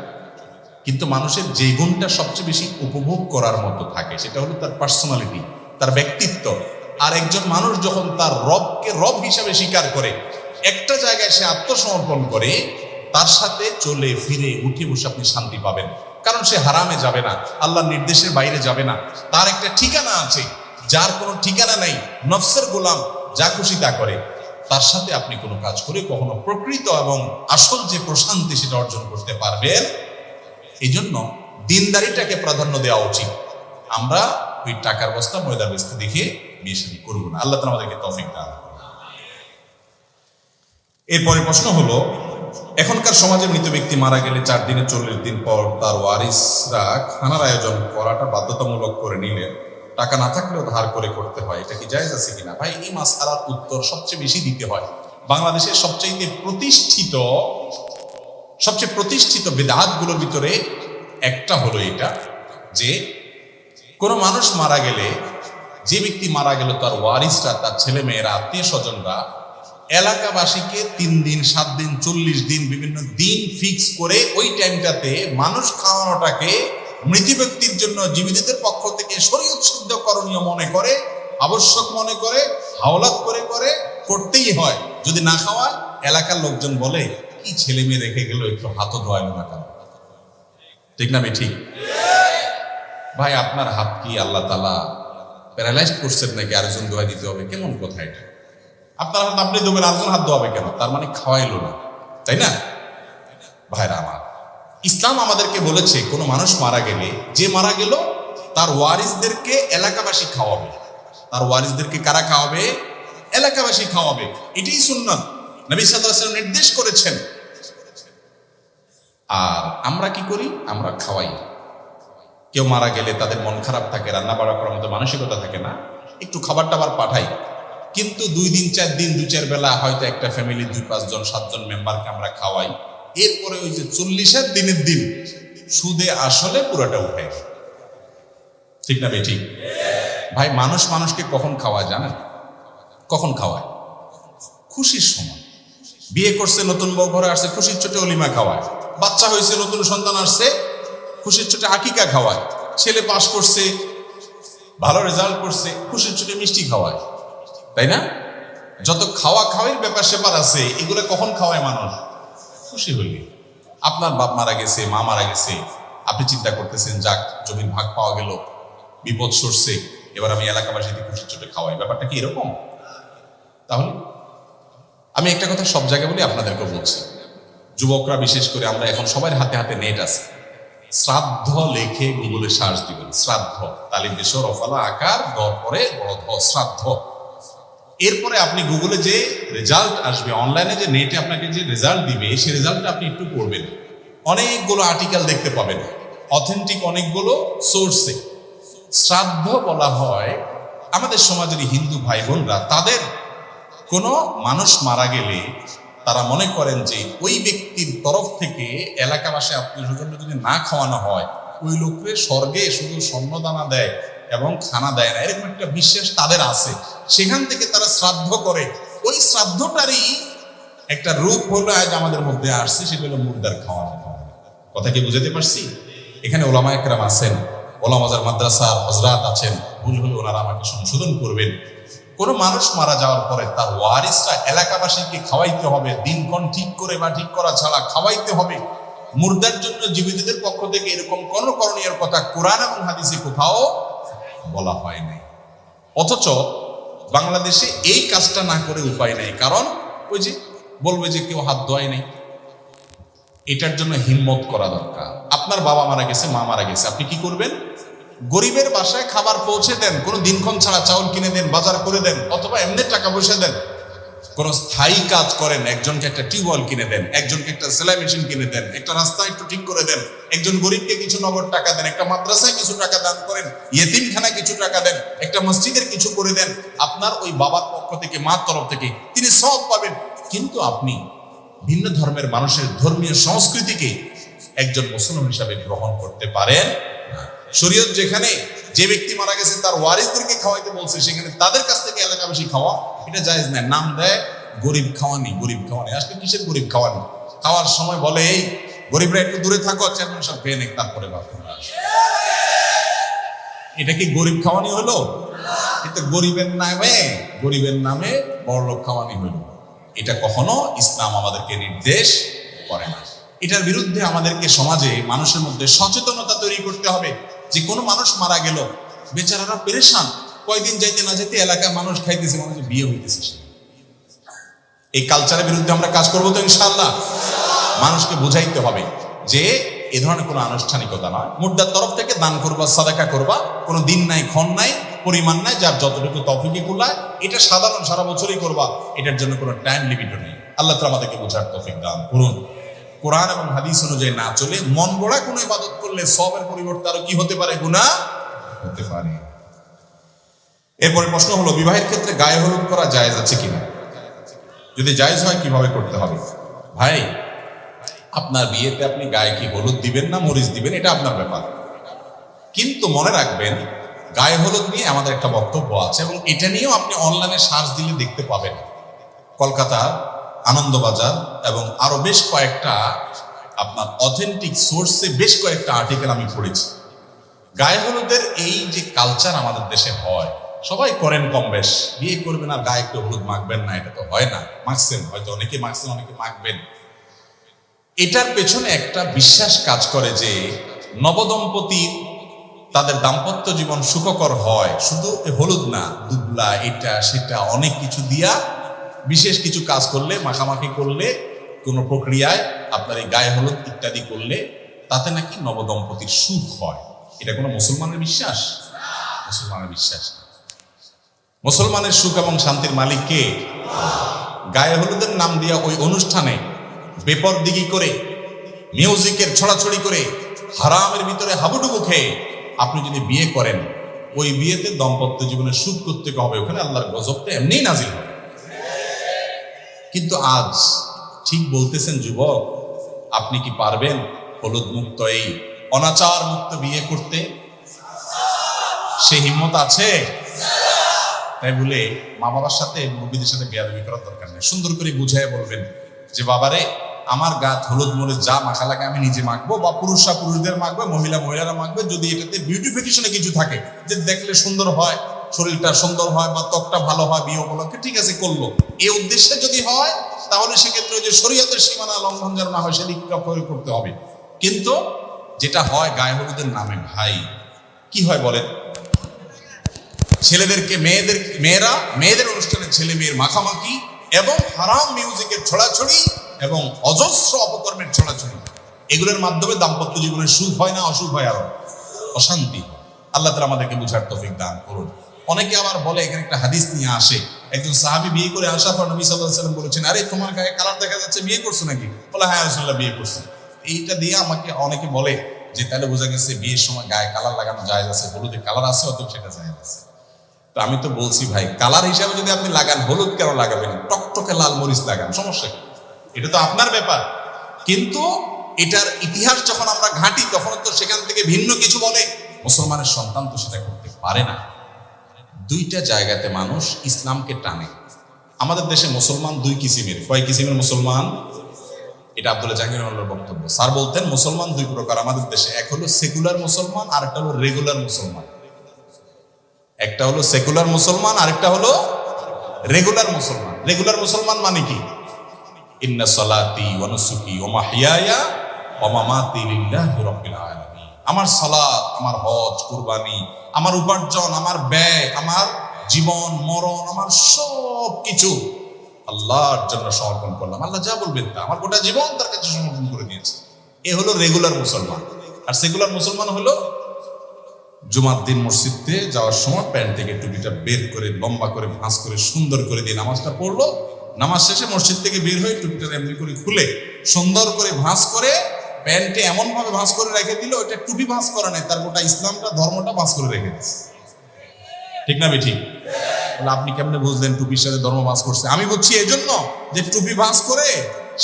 কিন্তু মানুষের যে গুণটা সবচেয়ে বেশি উপভোগ করার মতো থাকে সেটা হলো তার পার্সোনালিটি, তার ব্যক্তিত্ব। আর একজন মানুষ যখন তার রবকে রব হিসাবে স্বীকার করে, একটা জায়গায় সে আত্মসমর্পণ করে, তার সাথে চলে ফিরে উঠে বসে আপনি শান্তি পাবেন। কারণ সে হারামে যাবে না, আল্লাহর নির্দেশের বাইরে যাবে না। তার একটা ঠিকানা আছে, যার কোনো ঠিকানা নেই, নফসের গোলাম, যা খুশি তা করে। তার সাথে আপনি কোনো কাজ করে কখনো প্রকৃত এবং আসল যে প্রশান্তি সেটা অর্জন করতে পারবেন। এই জন্য দিনদারিটাকে প্রাধান্য দেওয়া উচিত। আমরা ওই টাকার বস্তা, ময়দার বস্তা দেখে বিয়ে শাদী করবো না। আল্লাহ তাআলা আমাদেরকে তৌফিক দান করুন। এরপরে প্রশ্ন হলো, এখনকার সমাজে মৃত ব্যক্তি মারা গেলে 4 দিনে 40 দিন পর তার ওয়ারিসরা খানার আয়োজন করাটা বাধ্যতামূলক করে নিলে টাকা না থাকলেও ধার করে করতে হয়, এটা কি জায়েজ আছে কিনা? ভাই, এই মাসআলার উত্তর সবচেয়ে বেশি দিতে হয় বাংলাদেশের সবচেয়ে প্রতিষ্ঠিত বিদআতগুলোর ভিতরে একটা হলো এটা, যে কোনো মানুষ মারা গেলে, যে ব্যক্তি মারা গেল, তার ওয়ারিসরা, তার ছেলে মেয়েরা, আত্মীয় স্বজনরা এলাকাবাসীকে 3 দিন, 7 দিন, 40 দিন, বিভিন্ন দিন ফিক্স করে ওই টাইমটাতে মানুষ খাওয়ানোটাকে মৃত ব্যক্তির জন্য জীবিতদের পক্ষ থেকে শরীয়ত সিদ্ধ করণীয় মনে করে, আবশ্যক মনে করে, হাওলাত করে করতেই হয়। যদি না খাওয়ায়, এলাকার লোকজন বলে, কি ছেলে মেয়ে রেখে গেল, একটু হাতও ধোয়াইল না কেন? ঠিক না ঠিক? ভাই, আপনার হাত কি আল্লাহ তাআলা প্যারালাইজ করছেন নাকি আরেকজন ধোয়া দিতে হবে? কেমন কথা এটা? আপনার হাত আপনি ধোবেন, আরেকজন হাত ধোয়াবে কেন? তার মানে খাওয়াইলো না, তাই না? ভাইরা আমার, ইসলাম আমাদেরকে বলেছে কোনো মানুষ মারা গেলে, যে মারা গেল তার ওয়ারিসদেরকে এলাকাবাসী খাওয়াবে। তার ওয়ারিসদেরকে কারা খাওয়াবে? এলাকাবাসী খাওয়াবে। এটাই সুন্নাত, নবী সাল্লাল্লাহু আলাইহি ওয়াসাল্লাম নির্দেশ করেছেন। আর আমরা কি করি? আমরা খাওয়াই। কেউ মারা গেলে তাদের মন খারাপ থাকে, রান্না বাড়া করার মতো মানসিকতা থাকে না, একটু খাবার টাবার পাঠাই। কিন্তু 2 দিন 4 দিন, 2-4 বেলা হয়তো একটা ফ্যামিলি 2-5 জন 7 জন মেম্বারকে আমরা খাওয়াই। এরপরে ওই যে 40-এর দিনের দিন সুদে আসলে পুরোটা উঠে। ঠিক না ঠিক? ভাই, মানুষ মানুষকে কখন খাওয়ায় জানেন? কখন খাওয়ায়? খুশির সময়। বিয়ে করছে, নতুন বউ ঘরে আসছে, খুশির ছোটে অলিমা খাওয়ায়। বাচ্চা হয়েছে, নতুন সন্তান আসছে, খুশির ছোটে আকিকা খাওয়ায়। ছেলে পাস করছে, ভালো রেজাল্ট করছে, খুশির ছোটে মিষ্টি খাওয়ায়, তাই না? যত খাওয়া খাওয়ার ব্যাপার স্যাপার আছে, এগুলো কখন খাওয়ায় মানুষ? খুশি হইলে। আপনার বাপ মারা গেছে, মা মারা গেছে, আপনি চিন্তা করতেছেন, যাক জমির ভাগ পাওয়া গেল, বিপদ সরছে, এবার আমি এলাকাবাসীকে খুশির ছোটে খাওয়াই। ব্যাপারটা কি এরকম? তাহলে আমি একটা কথা সব জায়গায় বলি, আপনাদেরকে বলছি, যুবকরা বিশেষ করে, আমরা এখন সবার হাতে হাতে নেট আছে। শ্রাদ্ধ লেখে গুগলে সার্চ দিবেন, শ্রাদ্ধ, তালিম বেশ রফালা আকার, পরে বড় ধ, শ্রাদ্ধ। এরপরে আপনি গুগলে যে রেজাল্ট আসবে, অনলাইনে যে নেটে আপনাকে যে রেজাল্ট দিবে, সেই রেজাল্টটা আপনি একটু পড়বেন। অনেকগুলো আর্টিকেল দেখতে পাবেন, অথেন্টিক অনেকগুলো সোর্সে। শ্রাদ্ধ বলা হয় আমাদের সমাজের হিন্দু ভাই বোনরা, তাদের কোনো মানুষ মারা গেলে তারা মনে করেন যে ওই ব্যক্তির তরফ থেকে এলাকাবাসী আত্মীয় স্বজন যদি না খাওয়ানো হয়, ওই লোকরে স্বর্গে শুধু স্বর্ণদানা দেয় এবং খানা দেয় না, এরকম একটা বিশ্বাস তাদের আছে। সেখান থেকে তারা শ্রাদ্ধ করে। ওই শ্রাদ্ধটারই একটা রূপ হলো আজ আমাদের মধ্যে আসছে, সেটা হলো মুর্দার খাওয়া। কথা কি বুঝাতে পারছি? এখানে ওলামা একরাম আছেন, ওলামাজার মাদ্রাসার হজরাত আছেন, ভুল হলে ওনারা আমাকে সংশোধন করবেন। কোন মানুষ মারা যাওয়ার পরে তার ওয়ারিসরা এলাকাবাসীকে খাওয়াইতে হবে, দিনক্ষণ ঠিক করে বা ঠিক করা ছাড়া খাওয়াইতে হবে। মুর্দার জন্য জীবিতদের পক্ষ থেকে এরকম কোন করণীয় কথা কোরআন এবং হাদিসে কোথাও বলা হয় নাই। অথচ বাংলাদেশে এই কাজটা না করে উপায় নাই। কারণ ওই যে বলবে যে কেউ হাত ধোয় নাই। এটার জন্য হিম্মত করা দরকার। আপনার বাবা মারা গেছে, মা মারা গেছে, আপনি কি করবেন? গরিবের বাসায় খাবার পৌঁছে দেন, কোনো দিনক্ষণ ছাড়া চাউল কিনে দেন, বাজার করে দেন, অথবা এমনি টাকা পয়সা দেন। কোন স্থায়ী কাজ করেন, একজনকে একটা টিউবওয়েল কিনে দেন, একজনকে একটা সেলাই মেশিন কিনে দেন, একটা রাস্তা একটু ঠিক করে দেন, একজন গরিবকে কিছু নগদ টাকা দেন, একটা মাদ্রাসায় কিছু টাকা দান করেন, ইয়েতিমখানায় কিছু টাকা দেন, একটা মসজিদের কিছু করে দেন। আপনার ওই বাবার পক্ষ থেকে, মার তরফ থেকে তিনি সওয়াব পাবেন। কিন্তু আপনি ভিন্ন ধর্মের মানুষের ধর্মীয় সংস্কৃতিকে একজন মুসলমান হিসাবে গ্রহণ করতে পারেন না। শরীয়ত যেখানে যে ব্যক্তি মারা গেছে তার ওয়ারিসদেরকে খাওয়াইতে বলছে, সেখানে তাদের কাছ থেকে এলাকাবাসী খাওয়া এটা জায়েজ না। নাম দেয় গরিব খাওয়ানি, গরিব খাওয়ানি। আসলে কিসের গরিব খাওয়ানি? খাওয়ার সময় বলে এই গরিবরা একটু দূরে থাকো, চেয়ারম্যান সব খেয়ে নেক, তারপরে এটা কি গরিব খাওয়ানি হলো? এটা গরিবের নামে বড়লোক খাওয়ানি হলো। এটা কখনো ইসলাম আমাদেরকে নির্দেশ করে না। এটার বিরুদ্ধে আমাদেরকে সমাজে মানুষের মধ্যে সচেতনতা তৈরি করতে হবে যে কোনো মানুষ মারা গেল, বেচারারা পেরেশান, কয়দিন যাইতে না যেতে এলাকায় মানুষ খাইতেছে, মানুষ বিয়ে হইতেছে। এই কালচারের বিরুদ্ধে আমরা কাজ করবো তো ইনশাআল্লাহ। মানুষকে বুঝাইতে হবে যে এ ধরনের কোনো আনুষ্ঠানিকতা নয়। মুর্দার তরফ থেকে দান করবা, সাদাকা করবা, কোনো দিন নাই, ক্ষণ নাই, পরিমাণ নাই, যার যতটুকু তৌফিকে কুলায় এটা সাধারণ সারা বছরই করবা। এটার জন্য কোনো টাইম লিমিটও নেই। আল্লাহ তাআলা আমাদেরকে বোঝার তৌফিক দান করুন। কোরআন এবং হাদিস অনুযায়ী না চলে মন গড়া কোনো ইবাদত করলে সওয়াবের পরিবর্তে আরো কি হতে পারে? গুনাহ হতে পারে। এরপরে প্রশ্ন হলো, বিবাহের ক্ষেত্রে গায়ে হলুদ করা জায়েজ আছে কিনা? যদি জায়েজ হয় কিভাবে করতে হবে? ভাই, আপনার বিয়েতে আপনি গায়ে কি হলুদ দিবেন না মরিচ দিবেন এটা আপনার ব্যাপার। কিন্তু মনে রাখবেন, গায়ে হলুদ নিয়ে আমাদের একটা বক্তব্য আছে এবং এটা নিয়েও আপনি অনলাইনে সার্চ দিলে দেখতে পাবেন। কলকাতা, আনন্দবাজার এবং আরো বেশ কয়েকটা আপনার অথেন্টিক সোর্সে বেশ কয়েকটা আর্টিকেল আমি পড়েছি। গায়ে হলুদের এই যে কালচার আমাদের দেশে হয়, সবাই করেন কম বেশ, বিয়ে করবেন আর গায়ে একটু হলুদ মাখবেন না, এটা তো হয় না। মাখছেন, হয়তো অনেকে মাখছেন, অনেকে মাখবেন। এটার পেছনে একটা বিশ্বাস কাজ করে যে নবদম্পতির তাদের দাম্পত্য জীবন সুখকর হয় শুধু হলুদ না, দুবলা, এটা সেটা অনেক কিছু দিয়া বিশেষ কিছু কাজ করলে, মাখামাখি করলে, কোনো প্রক্রিয়ায় আপনার এই গায়ে হলুদ ইত্যাদি করলে তাতে নাকি নবদম্পতির সুখ হয়। এটা কোনো মুসলমানের বিশ্বাস? মুসলমানের বিশ্বাস। মুসলমানের সুখ এবং শান্তির মালিক কে? গায়ে হলুদের নাম দিয়া ওই অনুষ্ঠানে বেপরদিগি করে, মিউজিকের ছড়াছড়ি করে, হারামের ভিতরে হাবুডুবু খেয়ে আপনি যদি বিয়ে করেন, ওই বিয়েতে দাম্পত্য জীবনের সুখ করতে হবে, ওখানে আল্লাহর গজবটা এমনিই নাজিল হবে। কিন্তু আজ ঠিক বলতেছেন যুবক, আপনি কি পারবেন হলুদ মুক্ত এই অনাচার মুক্ত বিয়ে করতে? সে হিম্মত আছে? তাই বলে মা বাবার সাথে, মুরব্বীদের সাথে বেয়াদবি করার দরকার নেই। সুন্দর করে বুঝাই বলবেন যে বাবারে, আমার গাত হলুদ মরিচ যা মাখা লাগে আমি নিজে মাখবো, বা পুরুষরা পুরুষদের মাখবে, মহিলারা মাখবে। যদি এটাতে বিউটিফিকেশনে কিছু থাকে, যে দেখলে সুন্দর হয়, শরীরটা সুন্দর হয়, বা ত্বকটা ভালো হয় বিয়ে উপলক্ষে, ঠিক আছে, করলো। এই উদ্দেশ্যে যদি হয় তাহলে সেক্ষেত্রে যে শরীয়তের সীমানা লঙ্ঘন যেন না হয় সেদিক লক্ষ্য করতে হবে। কিন্তু যেটা হয় গায়ে হলুদের নামে, ভাই কি হয় বলেন? ছেলেদেরকে মেয়েদের অনুষ্ঠানে ছেলে মেয়ের মাখামাখি এবং হারাম মিউজিকের ছড়াছড়ি এবং অজস্র অপকর্মের ছড়াছড়ি, এগুলোর মাধ্যমে দাম্পত্য জীবনের সুখ হয় না, অসুখ হয়, আরো অশান্তি। আল্লাহ তাআলা আমাদেরকে বুঝার তৌফিক দান করুন। অনেকে আবার বলে, এখানে একটা হাদিস নিয়ে আসে, একজন সাহাবী বিয়ে করে আসার পর নবী সাল্লাল্লাহু আলাইহি ওয়াসাল্লাম বলেছেন, আরে তোমার গায়ে কালার দেখা যাচ্ছে, বিয়ে করছো নাকি? বলে হ্যাঁ রাসূলুল্লাহ, বিয়ে করছি। এইটা দিয়ে আমাকে অনেকে বলে যে তাহলে বোঝা গেছে বিয়ের সময় গায়ে কালার লাগানো জায়েজ আছে, হলুদে কালার আছে, অতএব সেটা জায়েজ আছে। তো আমি তো বলছি ভাই, কালার হিসাবে যদি আপনি লাগান, হলুদ কেন লাগাবেন? টকটকে লাল মরিচ লাগান, সমস্যা কি? এটা তো আপনার ব্যাপার। কিন্তু এটার ইতিহাস যখন আমরা ঘাঁটি, তখন তো সেখান থেকে ভিন্ন কিছু বলে। মুসলমানের সন্তান তো সেটা করতে পারে না। দুইটা জায়গাতে মানুষ ইসলামকে টানে। আমাদের দেশে মুসলমান দুই কিসিমের। কয় কিসিমের মুসলমান? এটা আব্দুল্লাহ জাহাঙ্গীরের বক্তব্য। স্যার বলতেন মুসলমান দুই প্রকার আমাদের দেশে, এক হলো সেকুলার মুসলমান, আর একটা হলো রেগুলার মুসলমান। একটা হলো সেকুলার মুসলমান, আরেকটা হলো রেগুলার মুসলমান। রেগুলার মুসলমান মানে কি? ইন্না সালাতি ওয়া নুসুকি ওয়া মাহইয়ায়া ওয়া মামাতি লিল্লাহি রাব্বিল আলামিন। আমার সালাত, আমার হজ, কুরবানি, আমার উপার্জন, আমার ব্যয়, আমার জীবন মরণ, আমার সব কিছু আল্লাহর জন্য সমর্পণ করলাম। আল্লাহ যা বলবেন তা, আমার গোটা জীবন তার কাছে সমর্পণ করে দিয়েছে। এ হলো রেগুলার মুসলমান। আর সেকুলার মুসলমান হলো জুমার দিন মসজিদে যাওয়ার সময় প্যান্ট থেকে টুপিটা বের করে লম্বা করে ভাঁজ করে সুন্দর করে দিয়ে নামাজটা পড়লো। নামাজ শেষে মসজিদ থেকে বের হয়ে টুপিটা এমনি করে খুলে সুন্দর করে ভাঁজ করে প্যান্টে এমন ভাবে ভাঁজ করে রেখে দিল, ওটা টুপি ভাঁজ করা নাই, তার গোটা ইসলামটা ধর্মটা ভাঁজ করে রেখে দিচ্ছে। ঠিক না বেঠিক? আপনি কেমনে বুঝলেন টুপির সাথে ধর্ম ভাঁজ করছে? আমি বুঝছি এই জন্য যে টুপি ভাঁজ করে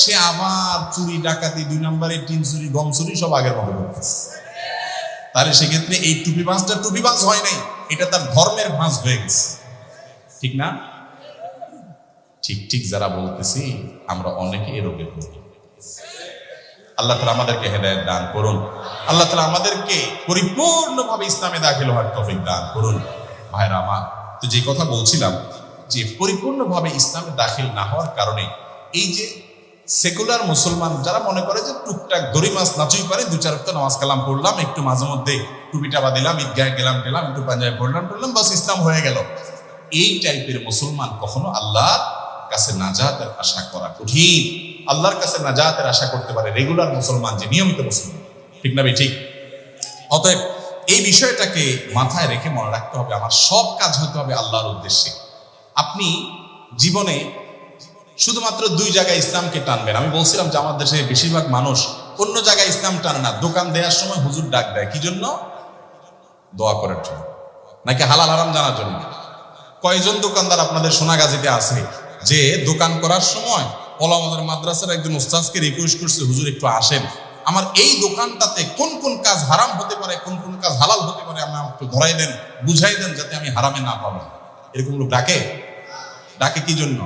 সে আবার চুরি ডাকাতি, 2 নম্বরে টিন চুরি, গম চুরি সব আগের মতো করতেছে। তাহলে সেক্ষেত্রে এই টুপি ভাঁজটা টুপি ভাঁজ হয় নাই, এটা তার ধর্মের ভাঁজ হয়ে গেছে। ঠিক না? ঠিক ঠিক যারা বলতেছি আমরা অনেকে এ রোগে ভুগি। আল্লাহ তাআলা আমাদেরকে হেদায়েত দান করুন। আল্লাহ তাআলা আমাদেরকে পরিপূর্ণভাবে ইসলামে দাখিল হওয়ার তৌফিক দান করুন। ভাইরা আমার, তো যে কথা বলছিলাম যে পরিপূর্ণভাবে ইসলামে দাখিল না হওয়ার কারণে এই যে সেকুলার মুসলমান যারা মনে করে যে টুকটাক দড়ি মাছ নাচুই পারে, 2-4 ওয়াক্ত নামাজ কালাম পড়লাম, একটু মাঝে মধ্যে টুপিটা বাঁধিলাম, ঈদগাহে গেলাম একটু পাঞ্জাবি পড়লাম বাস ইসলাম হয়ে গেল, এই টাইপের মুসলমান কখনো আল্লাহর কাছে নাজাতের আশা করা কঠিন। আল্লাহর কাছে নাজাতের আশা করতে পারে রেগুলার মুসলমান, যে নিয়মিত মুসলমান। ঠিক না ঠিক? অতএব এই বিষয়টাকে মাথায় রেখে মনে রাখতে হবে আমার সব কাজ হতে হবে আল্লাহর উদ্দেশ্যে। আপনি জীবনে শুধুমাত্র 2 জায়গায় ইসলামকে টানবেন। আমি বলছিলাম যে আমার দেশে বেশিরভাগ মানুষ অন্য জায়গায় ইসলাম টানে না। দোকান দেওয়ার সময় হুজুর ডাক দেয় কি জন্য? দোয়া করার জন্য, নাকি হালাল হারাম জানার জন্য? কয়জন দোকানদার আপনাদের সোনাগাজীতে আছে যে দোকান করার সময় ওলামাদের মাদ্রাসার একজন উস্তাদকে রিকোয়েস্ট করছে, হুজুর একটু আসেন, আমার এই দোকানটাতে কোন কোন কাজ হারাম হতে পারে, কোন কোন কাজ হালাল হতে পারে, আমার একটু ধরাই দেন, বুঝাই দেন, যাতে আমি হারামে না পাবো। এরকম লোক ডাকে কি জন্য?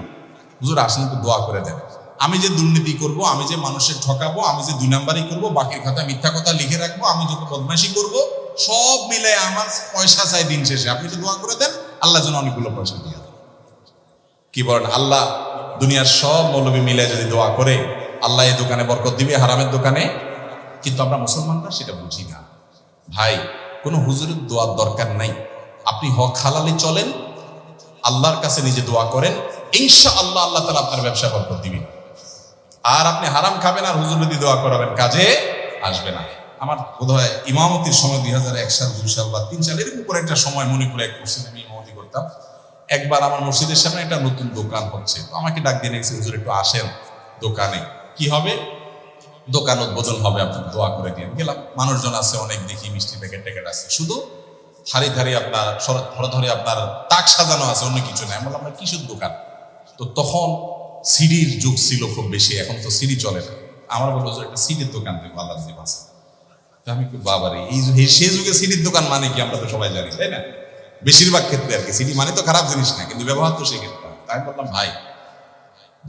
হুজুর আসেন একটু দোয়া করে দেন, আমি যে দুর্নীতি করব, আমি যে মানুষের ঠকাবো, আমি যে 2 নাম্বারই করবো, বাকির খাতায় মিথ্যা কথা লিখে রাখবো, আমি যত বদমাইশি করব, সব মিলে আমার পয়সা চাই দিন শেষে, আপনি তো দোয়া করে দেন আল্লাহ যেন অনেকগুলো পয়সা দিয়ে দেন। কি বলেন? আল্লাহ দুনিয়ার সব মৌলবী মিলে যদি দোয়া করে আল্লাহ এই দোকানে বরকত দিবে, হারামের দোকানে? কিন্তু আমরা মুসলমানরা সেটা বুঝি না। ভাই, কোনো হুজুরের দোয়ার দরকার নাই। আপনি হক হালালি চলেন, আল্লাহর কাছে নিজে দোয়া করেন, ইনশাআল্লাহ আল্লাহ তাআলা আপনার ব্যবসা বরকত দিবেন। আর আপনি হারাম খাবেন আর হুজুর যদি দোয়া করাবেন, কাজে আসবে না। আমার বোধহয় ইমামতির সময় 2001 সাল 2 সাল বা 3 সাল এরকম করে একটা সময় মণিপুরে এক মসজিদে আমি ইমামতি করতাম। একবার আমার মসজিদের সামনে একটা নতুন দোকান হচ্ছে, তো আমাকে ডাক দিয়ে নিয়েছে, হুজুর একটু আসেন দোকানে, কি হবে? দোকান উদ্বোধন হবে, আপনি দোয়া করে দিয়ে। গেলাম, মানুষজন আছে অনেক, দেখি মিষ্টি প্যাকেট আছে, শুধু হারি ধারি আপনার ধরে আপনার তাক সাজানো আছে, অন্য কিছু নাই। বললাম আমরা কিসের দোকান? তো তখন সিডির যুগ ছিল খুব বেশি, এখন তো সিডি চলে না। আমার বললো যে একটা সিডির দোকান দেবো, আল্লাহ যদি বাঁচে। আমি বাবারে, এই সে যুগে সিডির দোকান মানে কি আমরা তো সবাই জানি, তাই না? বেশিরভাগ ক্ষেত্রে আর কি সিডি মানে তো খারাপ জিনিস না, কিন্তু ব্যবহার তো সেক্ষেত্রে। তাই বললাম ভাই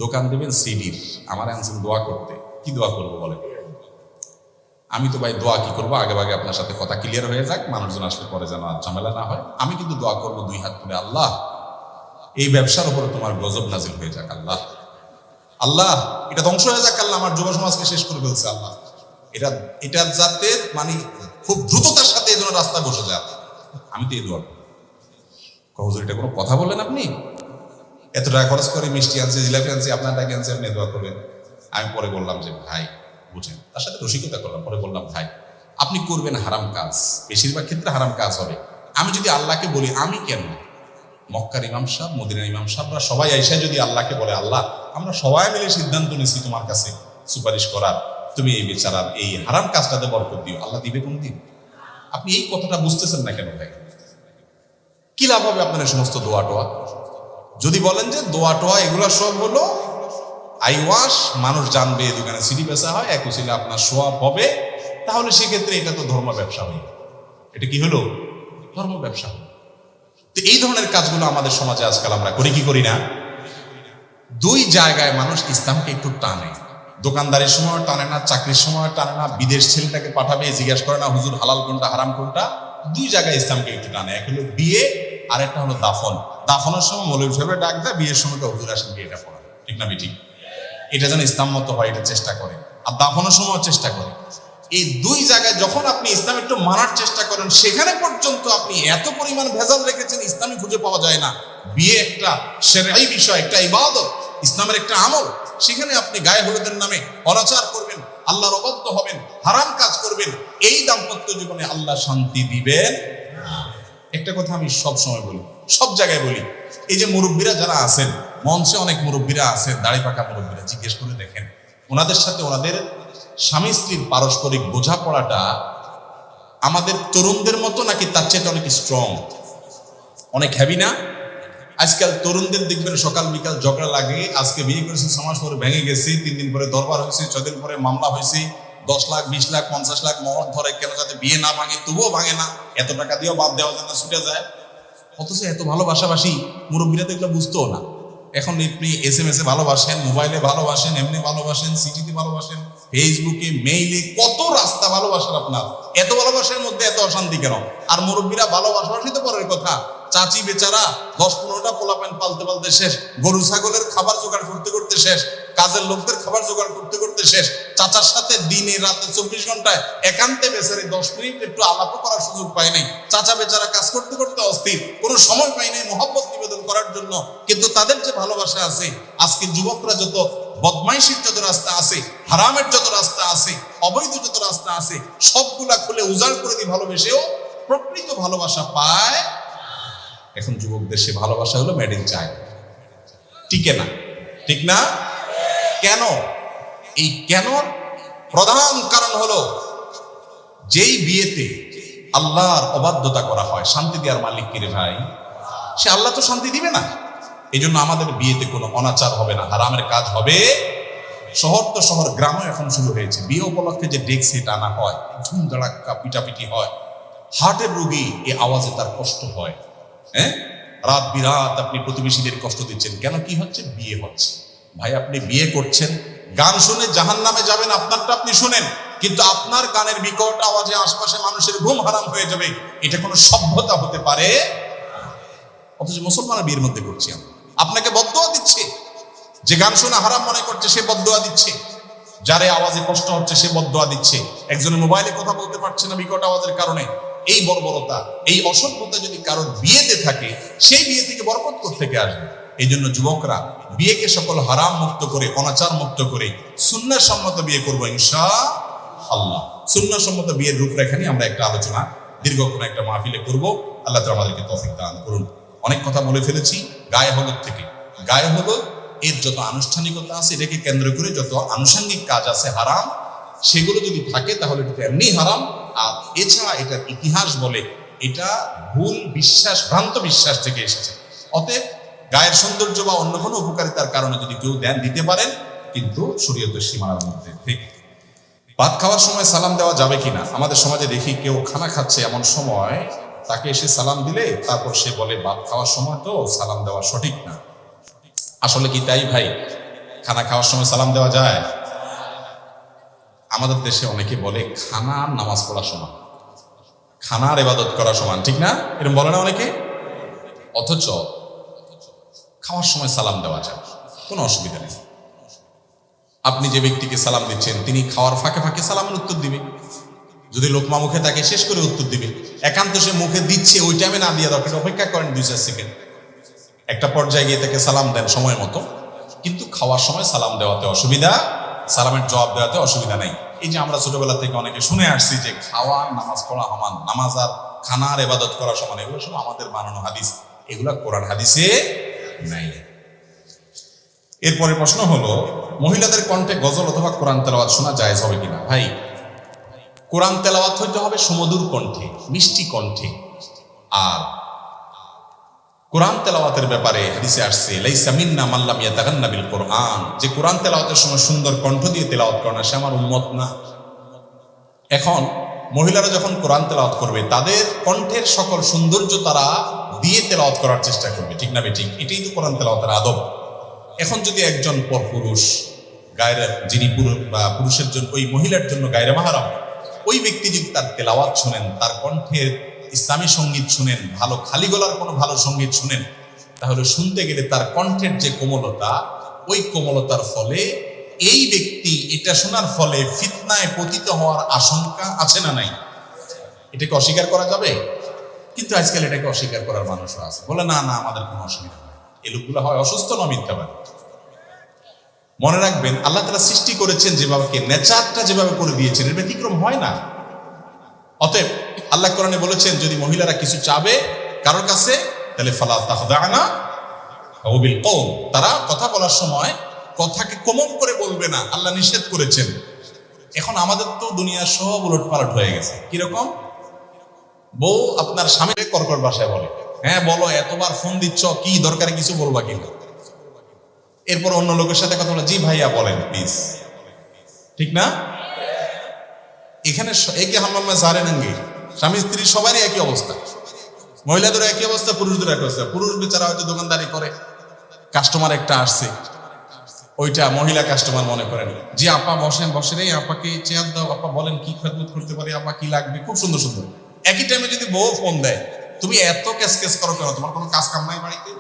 দোকান দেবেন সিডির, আমার আনছেন দোয়া করতে, কি দোয়া করবো বলে? আমি তো ভাই দোয়া কি করবো, আগে ভাগে আপনার সাথে কথা ক্লিয়ার হয়ে যাক, মানুষজন আসলে পরে যেন আর ঝামেলা না হয়। আমি কিন্তু দোয়া করবো 2 হাত তুলে, আল্লাহ এই ব্যবসার উপরে তোমার গজব নাজিল হয়ে যাক, আল্লাহ এটা ধ্বংস হয়ে যাক, আল্লাহ আমার যুব সমাজকে শেষ করে ফেলছে, আল্লাহ এটা যাতে মানে খুব দ্রুততার সাথে এই জন্য রাস্তায় বসে যায়। আমি তো এই দোয়া হুজুর এটা কোনো কথা বলেন? আপনি এত টাকা খরচ করে মিষ্টি আনছে, জিলাপি আনছে, আপনার টাকা আনছে, আপনি দোয়া করবেন? আমি পরে বললাম যে ভাই বুঝেন, তার সাথে রসিকতা করলাম। পরে বললাম ভাই আপনি করবেন হারাম কাজ, বেশিরভাগ ক্ষেত্রে হারাম কাজ হবে। আমি যদি আল্লাহকে বলি, আমি কেন, মক্কার ইমাম সাহেব, মদিনার ইমাম সাহেবরা সবাই আইসা যদি আল্লাহকে বলে, আল্লাহ আমরা সবাই মিলে সিদ্ধান্ত নিয়েছি তোমার কাছে সুপারিশ করার, তুমি এই বেচারার এই হারাম কাজটাতে বরকত দিও, আল্লাহ দিবে কোনদিন? আপনি এই কথাটা বুঝতেছেন না কেন ভাই? কি লাভ হবে আপনার সমস্ত দোয়া টোয়া? যদি বলেন যে দোয়া টোয়া এগুলো সব হলো আইওয়াশ, মানুষ জানবে এই দোকানে সিডি বেচা হয়, এক উসিলে আপনার সোয়াব হবে, তাহলে সেক্ষেত্রে এটা তো ধর্ম ব্যবসা হইল। এটা কি হলো? ধর্ম ব্যবসা হলো। তো এই ধরনের কাজগুলো আমাদের সমাজে আজকাল আমরা করি কি করি না? দুই জায়গায় মানুষ ইসলামকে একটু টানে, দোকানদারির সময় টানে না, চাকরির সময় টানে না, বিদেশ ছেলেটাকে পাঠাবে জিজ্ঞাসা করে না হুজুর হালাল কোনটা হারাম কোনটা। দুই জায়গায় ইসলামকে একটু টানে, এক হলো বিয়ে আর একটা হলো দাফন। দাফনের সময় মৌলভী সাহেবের ডাক দেয়, বিয়ের সময় তো হুজুর আসেন বিয়েটা পড়া, ঠিক না বেঠিক? এটা যেন ইসলাম মতো হয় এটা চেষ্টা করে, আর দাফনের সময় চেষ্টা করে। এই দুই জায়গায় যখন আপনি ইসলাম একটু মানার চেষ্টা করেন, সেখানে পর্যন্ত আপনি এত পরিমাণ ভেজাল রেখেছেন ইসলামী খুঁজে পাওয়া যায় না। বিয়ে একটা শরঈ বিষয়, একটা ইবাদত, ইসলামের একটা আমল, সেখানে আপনি গায়ে হলুদের নামে অনাচার করবেন, আল্লাহর অবাধ্য হবেন, হারাম কাজ করবেন। এই দাম্পত্য জীবনে আল্লাহ শান্তি দিবেন। একটা কথা আমি সব সময় বলি, সব জায়গায় বলি, এই যে মুরব্বীরা যারা আছেন, মঞ্চে অনেক মুরব্বীরা আছেন, দাড়ি পাকা মুরব্বীরা, জিজ্ঞেস করে দেখেন ওনাদের সাথে ওনাদের স্বামী স্ত্রীর পারস্পরিক বোঝাপড়াটা আমাদের তরুণদের মতো নাকি তার চেয়ে অনেক স্ট্রং, অনেক হেভি না? আজকাল তরুণদের দেখবেন সকাল বিকাল ঝগড়া লাগে, আজকে বিয়ে করেছে 6 মাস পরে ভেঙে গেছে, 3 দিন পরে দরবার হয়েছে, 6 দিন পরে মামলা হয়েছে, 10 লাখ 20 লাখ 50 লাখ মহর ধরে কেন যাতে বিয়ে না ভাঙে, তবুও ভাঙে না, এত টাকা দিয়েও বাদ দেওয়া যায় না, ছুটে যায়। অথচ এত ভালোবাসাবাসি মুরব্বীরা তো এগুলো বুঝতেও না। এখন আপনি SMS এ ভালোবাসেন, মোবাইলে ভালোবাসেন, এমনি ভালোবাসেন, সিটিতে ভালোবাসেন, ফেসবুকে মেইলে, কত রাস্তা ভালোবাসার আপনার। এত ভালোবাসার মধ্যে এত অশান্তি কেন? আর মুরব্বীরা ভালোবাসাবাসি তো পরের কথা, চাচি বেচারা 10-15টা পোলাপান পালতে পালতে শেষ, গরু ছাগলের খাবার জোগাড় করতে করতে শেষ, কাজের লোকদের খাবার জোগাড় করতে করতে শেষ, চাচার সাথে দিনে রাতে 24 ঘন্টায় একান্তে বেচারে 10 মিনিট একটু আলাপ করার সুযোগ পায় নাই। চাচা বেচারা কাজ করতে করতে অস্থির, কোনো সময় পায় নাই মহব্বত নিবেদন করার জন্য। কিন্তু তাদের যে ভালোবাসা আছে, আজকে যুবকরা যত বদমাইশির যত রাস্তা আছে, হারামের যত রাস্তা আছে, অবৈধ যত রাস্তা আছে, সবগুলা খুলে উজাড় করে দিয়ে ভালোবেসেও প্রকৃত ভালোবাসা পায়। এখন যুবকদের সে ভালোবাসা হলো মেড ইন চায়না, টিকে না, ঠিক না? কেন? এই কেন প্রধান কারণ হলো, যেই বিয়েতে আল্লাহর অবাধ্যতা করা হয়, শান্তি দেওয়ার মালিক কি রে ভাই? সে আল্লাহ তো শান্তি দিবে না। এই জন্য আমাদের বিয়েতে কোনো অনাচার হবে না, হারামের কাজ হবে। শহর তো শহর, গ্রামে এখন শুরু হয়েছে, বিয়ে উপলক্ষে যে ডেক সেট আনা হয়, ধুম ধড়াক্কা পিটাপিটি হয়, হার্টের রোগী এ আওয়াজে তার কষ্ট হয়। হ্যাঁ, রাত বিরাত আপনি প্রতিবেশীদের কষ্ট দিচ্ছেন কেন? কি হচ্ছে? বিয়ে হচ্ছে। ভাই আপনি বিয়ে করছেন, গান শুনে জাহান্নামে যাবেন, আপনারটা আপনি শুনেন, কিন্তু আপনার গানের বিকট আওয়াজে আশপাশে মানুষের ঘুম হারাম হয়ে যাবে, এটা কোনো সভ্যতা হতে পারে? অথচ মুসলমানের বিয়ের মধ্যে করছি আমরা, আপনাকে বদদোয়া দিচ্ছে। যে গান শোনা হারাম মনে করছে সে বদদোয়া দিচ্ছে, যারে আওয়াজে কষ্ট হচ্ছে সে বদদোয়া দিচ্ছে, একজনের মোবাইলে কথা বলতে পারছে না বিকট আওয়াজের কারণে। এই বর্বরতা, এই অসভ্যতা যদি কারোর বিয়েতে থাকে, সেই বিয়ে থেকে বরকত কোত্থেকে আসবে? এই জন্য যুবকরা বিয়েকে সকল হারাম মুক্ত করে, অনাচার মুক্ত করে সুন্নাহ সম্মত বিয়ে করবো ইনশাআল্লাহ। সুন্নাহ সম্মত বিয়ের রূপরেখা নিয়ে আমরা একটা আলোচনা দীর্ঘ কোনো একটা মাহফিলে করবো। আল্লাহ তাআলা আমাদেরকে তৌফিক দান করুন। অনেক কথা বলে ফেলেছি গায়ে হলুদ থেকে। গায়ে হলুদ এর যত আনুষ্ঠানিকতা আছে, এটাকে কেন্দ্র করে যত আনুষঙ্গিক কাজ আছে হারাম, সেগুলো যদি থাকে তাহলে এটা এমনি হারাম। আর এছাড়া এটার ইতিহাস বলে এটা ভুল বিশ্বাস, ভ্রান্ত বিশ্বাস থেকে এসেছে। অতএব গায়ের সৌন্দর্য বা অন্য কোনো উপকারিতার কারণে যদি কেউ দেন দিতে পারেন, কিন্তু শরীয়তের সীমানার মধ্যে থেকে। ভাত খাওয়ার সময় সালাম দেওয়া যাবে কিনা? আমাদের সমাজে দেখি কেউ খানা খাচ্ছে, এমন সময় তাকে এসে সালাম দিলে তারপর সে বলে ভাত খাওয়ার সময় তো সালাম দেওয়া সঠিক না। আসলে কি তাই ভাই? খানা খাওয়ার সময় সালাম দেওয়া যায়? আমাদের দেশে অনেকে বলে খানার নামাজ পড়া সমান, খানার ইবাদত করা সমান, ঠিক না? এরকম বলে না অনেকে? অথচ খাওয়ার সময় সালাম দেওয়া যায়, কোনো অসুবিধা নেই। আপনি যে ব্যক্তিকে সালাম দিচ্ছেন তিনি খাওয়ার ফাঁকে ফাঁকে সালামের উত্তর দিবে, যদি লোকমা মুখে তাকে শেষ করে উত্তর দিবে। একান্ত সে মুখে দিচ্ছে, ওই টাইমে না দিয়ে দরকার, অপেক্ষা করেন 2-4 সেকেন্ড, একটা পর্যায়ে গিয়ে তাকে সালাম দেন সময় মতো। কিন্তু খাওয়ার সময় সালাম দেওয়াতে অসুবিধা, সালামের জবাব দেওয়াতে অসুবিধা নেই। এই যে আমরা ছোটবেলা থেকে অনেকে শুনে আসছি যে খাওয়ার নামাজ পড়া সমান, নামাজ আর খানার ইবাদত করা সমান, এগুলো সব আমাদের বানানো হাদিস, এগুলা কোরআন হাদিসে নাই। এরপরে প্রশ্ন হলো, মহিলাদের কণ্ঠে গজল অথবা কোরআন তেলাওয়াত শোনা জায়েজ হবে কিনা? ভাই, কোরআন তেলাওয়াত হইতে হবে সুমধুর কণ্ঠে, মিষ্টি কণ্ঠে। আর কোরআন তেলাওয়াতের ব্যাপারে হাদিসে আসছে, লাইসা মিন্না মান লাম ইয়াতাগান্না বিল কোরআন, যে কোরআন তেলাওয়াতের সময় সুন্দর কণ্ঠ দিয়ে তেলাওয়াত করে না, সে আমার উম্মত না। এখন মহিলারা যখন কোরআন তেলাওয়াত করবে, তাদের কণ্ঠের সকল সৌন্দর্য তারা দিয়ে তেলাওয়াত করার চেষ্টা করবে, ঠিক না বেঠিক? এটাই তো কোরআন তেলাওয়াতের আদব। এখন যদি একজন পরপুরুষ গায়রে, যিনি পুরুষের জন্য, ওই মহিলার জন্য গায়রে মাহরাম, ওই ব্যক্তি যদি তার তেলাওয়াত শুনেন, তার কণ্ঠের ইসলামী সঙ্গীত শুনেন, ভালো খালি গলার কোনো ভালো সঙ্গীত শুনেন, তাহলে শুনতে গেলে তার কণ্ঠের যে কোমলতা, ওই কোমলতার ফলে এই ব্যক্তি এটা শোনার ফলে ফিতনায় পতিত হওয়ার আশঙ্কা আছে না নাই? এটাকে অস্বীকার করা যাবে? কিন্তু আজকাল এটাকে অস্বীকার করার মানুষও আছে, বলে না না আমাদের কোনো অসুবিধা নেই। এই লোকগুলো হয় অসুস্থ না মিথ্যাবাদী। মনে রাখবেন, আল্লাহ তাআলা সৃষ্টি করেছেন যেভাবে, নেচারটা যেভাবে করে দিয়েছেন, এর ব্যতিক্রম হয় না। অতএব আল্লাহ কোরআনে বলেছেন, যদি মহিলারা কিছু চাবে কারোর কাছে, তাহলে ফালা তাখদানা বিল কওল, তারা কথা বলার সময় কথাকে কোমল করে বলবে না, আল্লাহ নিষেধ করেছেন। এখন আমাদের তো দুনিয়া সব উলটপালট হয়ে গেছে। কিরকম? বউ আপনার স্বামীকে কর্কট ভাষায় বলে, হ্যাঁ বলো, এতবার ফোন দিচ্ছ, কি দরকারে কিছু বলবা কিনা? এরপর অন্য লোকের সাথে কথা বলে, জি ভাইয়া বলেন প্লিজ, ঠিক না? এখানে একে হাম্মামে সারে নাঙ্গি, স্বামী স্ত্রী সবারই একই অবস্থা, মহিলাদের একই অবস্থা, পুরুষদের একই অবস্থা। পুরুষ বেচারা হয়তো দোকানদারি করে, কাস্টমার একটা আসছে, ওইটা মহিলা কাস্টমার মনে করেন, জি আপা বসেন, বসেন, এই আপাকে চেয়ার দাও, আপা বলেন কি খেদমত করতে পারি, আপা কি লাগবে, খুব সুন্দর সুন্দর। একই টাইমে যদি বউ ফোন দেয়, তুমি এত ক্যাস করো কেন, তোমার কোনো কাজ কাম নাই বাড়িতে,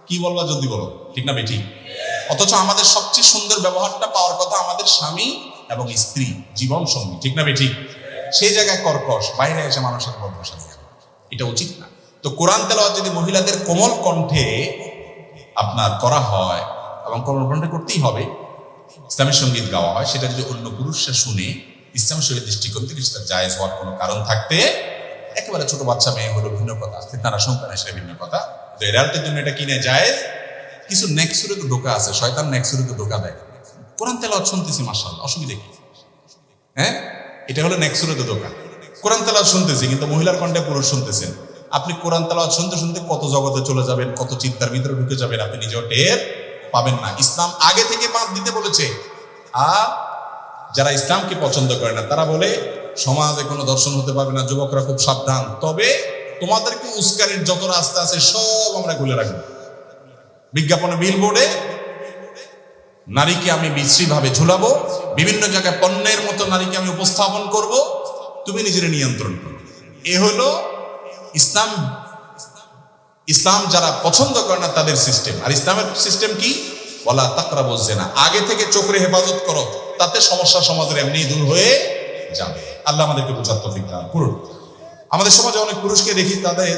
কি বলবা জলদি বলো, ঠিক না বেঠিক? অথচ আমাদের সবচেয়ে সুন্দর ব্যবহারটা পাওয়ার কথা আমাদের স্বামী এবং স্ত্রী, জীবন সঙ্গী, ঠিক না বেঠিক? সেই জায়গায় কর্কশ, বাইরে এসে মানুষের বদমাশা, এটা উচিত না। তো কোরআন তেলাওয়াত যদি মহিলাদের কোমল কণ্ঠে আপনার করা হয়, এবং কোমল কণ্ঠে করতেই হবে, ইসলামী সঙ্গীত গাওয়া হয়, সেটা যদি অন্য পুরুষরা শুনে ইসলামী শরীয়তের দৃষ্টিকোণ থেকে সেটা জায়েজ হওয়ার কোনো কারণ থাকতে, একেবারে ছোট বাচ্চা মেয়ে হলো ভিন্ন কথা, তারা সন্তান সেটা ভিন্ন কথা। তো এরালটের জন্য এটা কিনে জায়েজ। কিছু নেক্সুরে তো ঢোকা আছে, শয়তান নেক্সুরে তো ঢোকা দেয়। কোরআন তেলাওয়াত শুনতেছি মাশাআল্লাহ, অসুবিধা কি? হ্যাঁ, এটা হলো নেক্সুরে তো ঢোকা। কোরআন তেলাওয়াত শুনতেছি, কিন্তু মহিলার কণ্ঠে পুরুষ শুনতেছেন। আপনি কোরআন তেলাওয়াত শুনতে শুনতে কত জগতে চলে যাবেন, কত চিন্তার ভিতরে ঢুকে যাবেন, আপনি নিজেও টের পাবেন না। ইসলাম আগে থেকে বাদ দিতে বলেছে। আর যারা ইসলামকে পছন্দ করে না, তারা বলে সমাজে কোনো দর্শন হতে পারবে না, যুবকরা খুব সাবধান। তবে তোমাদেরকে উস্কানির যত রাস্তা আছে সব আমরা খুলে রাখবো। বিজ্ঞাপনে, বিলবোর্ডে নারীকে আমি বিশ্রীভাবে ঝুলাবো, বিভিন্ন জায়গায় পণ্যের মতো নারীকে আমি উপস্থাপন করব, তুমি নিজের নিয়ন্ত্রণ করো। এ হলো ইসলাম। ইসলাম যারা পছন্দ করে না তাদের সিস্টেম। আর ইসলামের সিস্টেম কি? ওয়ালা তাকরাবুজ জিনা, আগে থেকে চোখের হেফাজত করো, তাতে সমস্যা সমাজের এমনি দূর হয়ে যাবে। আল্লাহ আমাদেরকে বোঝার তৌফিক দান করুন। আমাদের সমাজে অনেক পুরুষকে দেখি,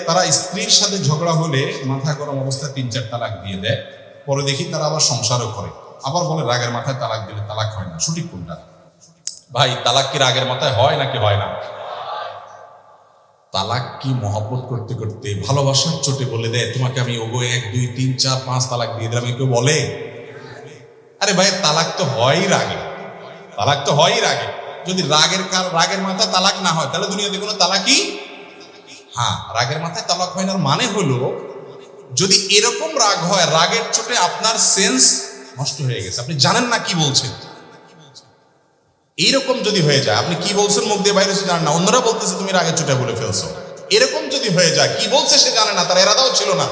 তারা স্ত্রীর সাথে ঝগড়া হলে মাথা গরম অবস্থায় 3-4 তালাক দিয়ে দেয়। পরে দেখি তারা আবার সংসারও করে, আবার বলে রাগের মাথায় তালাক দিলে তালাক হয় না। সঠিক কোনটা? ভাই, তালাক কি রাগের মাথায় হয় নাকি হয় না? তালাক কি মহব্বত করতে করতে ভালোবাসার চোটে বলে দেয়, তোমাকে আমি ওগো 1, 2, 3, 4, 5 তালাক দিয়ে দিলাম, কেউ বলে? আরে ভাই, তালাক তো হয়ই রাগে, তালাক তো হয়ই রাগে। যদি রাগের মাথায় তালাক না হয়, তাহলে দুনিয়াতে কোনো তালাকই, হ্যাঁ, রাগের মাথায় তালাক হয় না। মানে হলো, যদি এরকম রাগ হয়, রাগের চোটে আপনার সেন্স নষ্ট হয়ে গেছে, আপনি জানেন না কি বলছেন, এইরকম যদি হয়ে যায়, আপনি কি বলছেন মুখ দিয়ে বাইরে জানেন না, অন্যরা বলতেছে তুমি রাগের চোটে বলে ফেলছো, এরকম যদি হয়ে যায়, কি বলছে সে জানে না, তার এরাদাও ছিল না,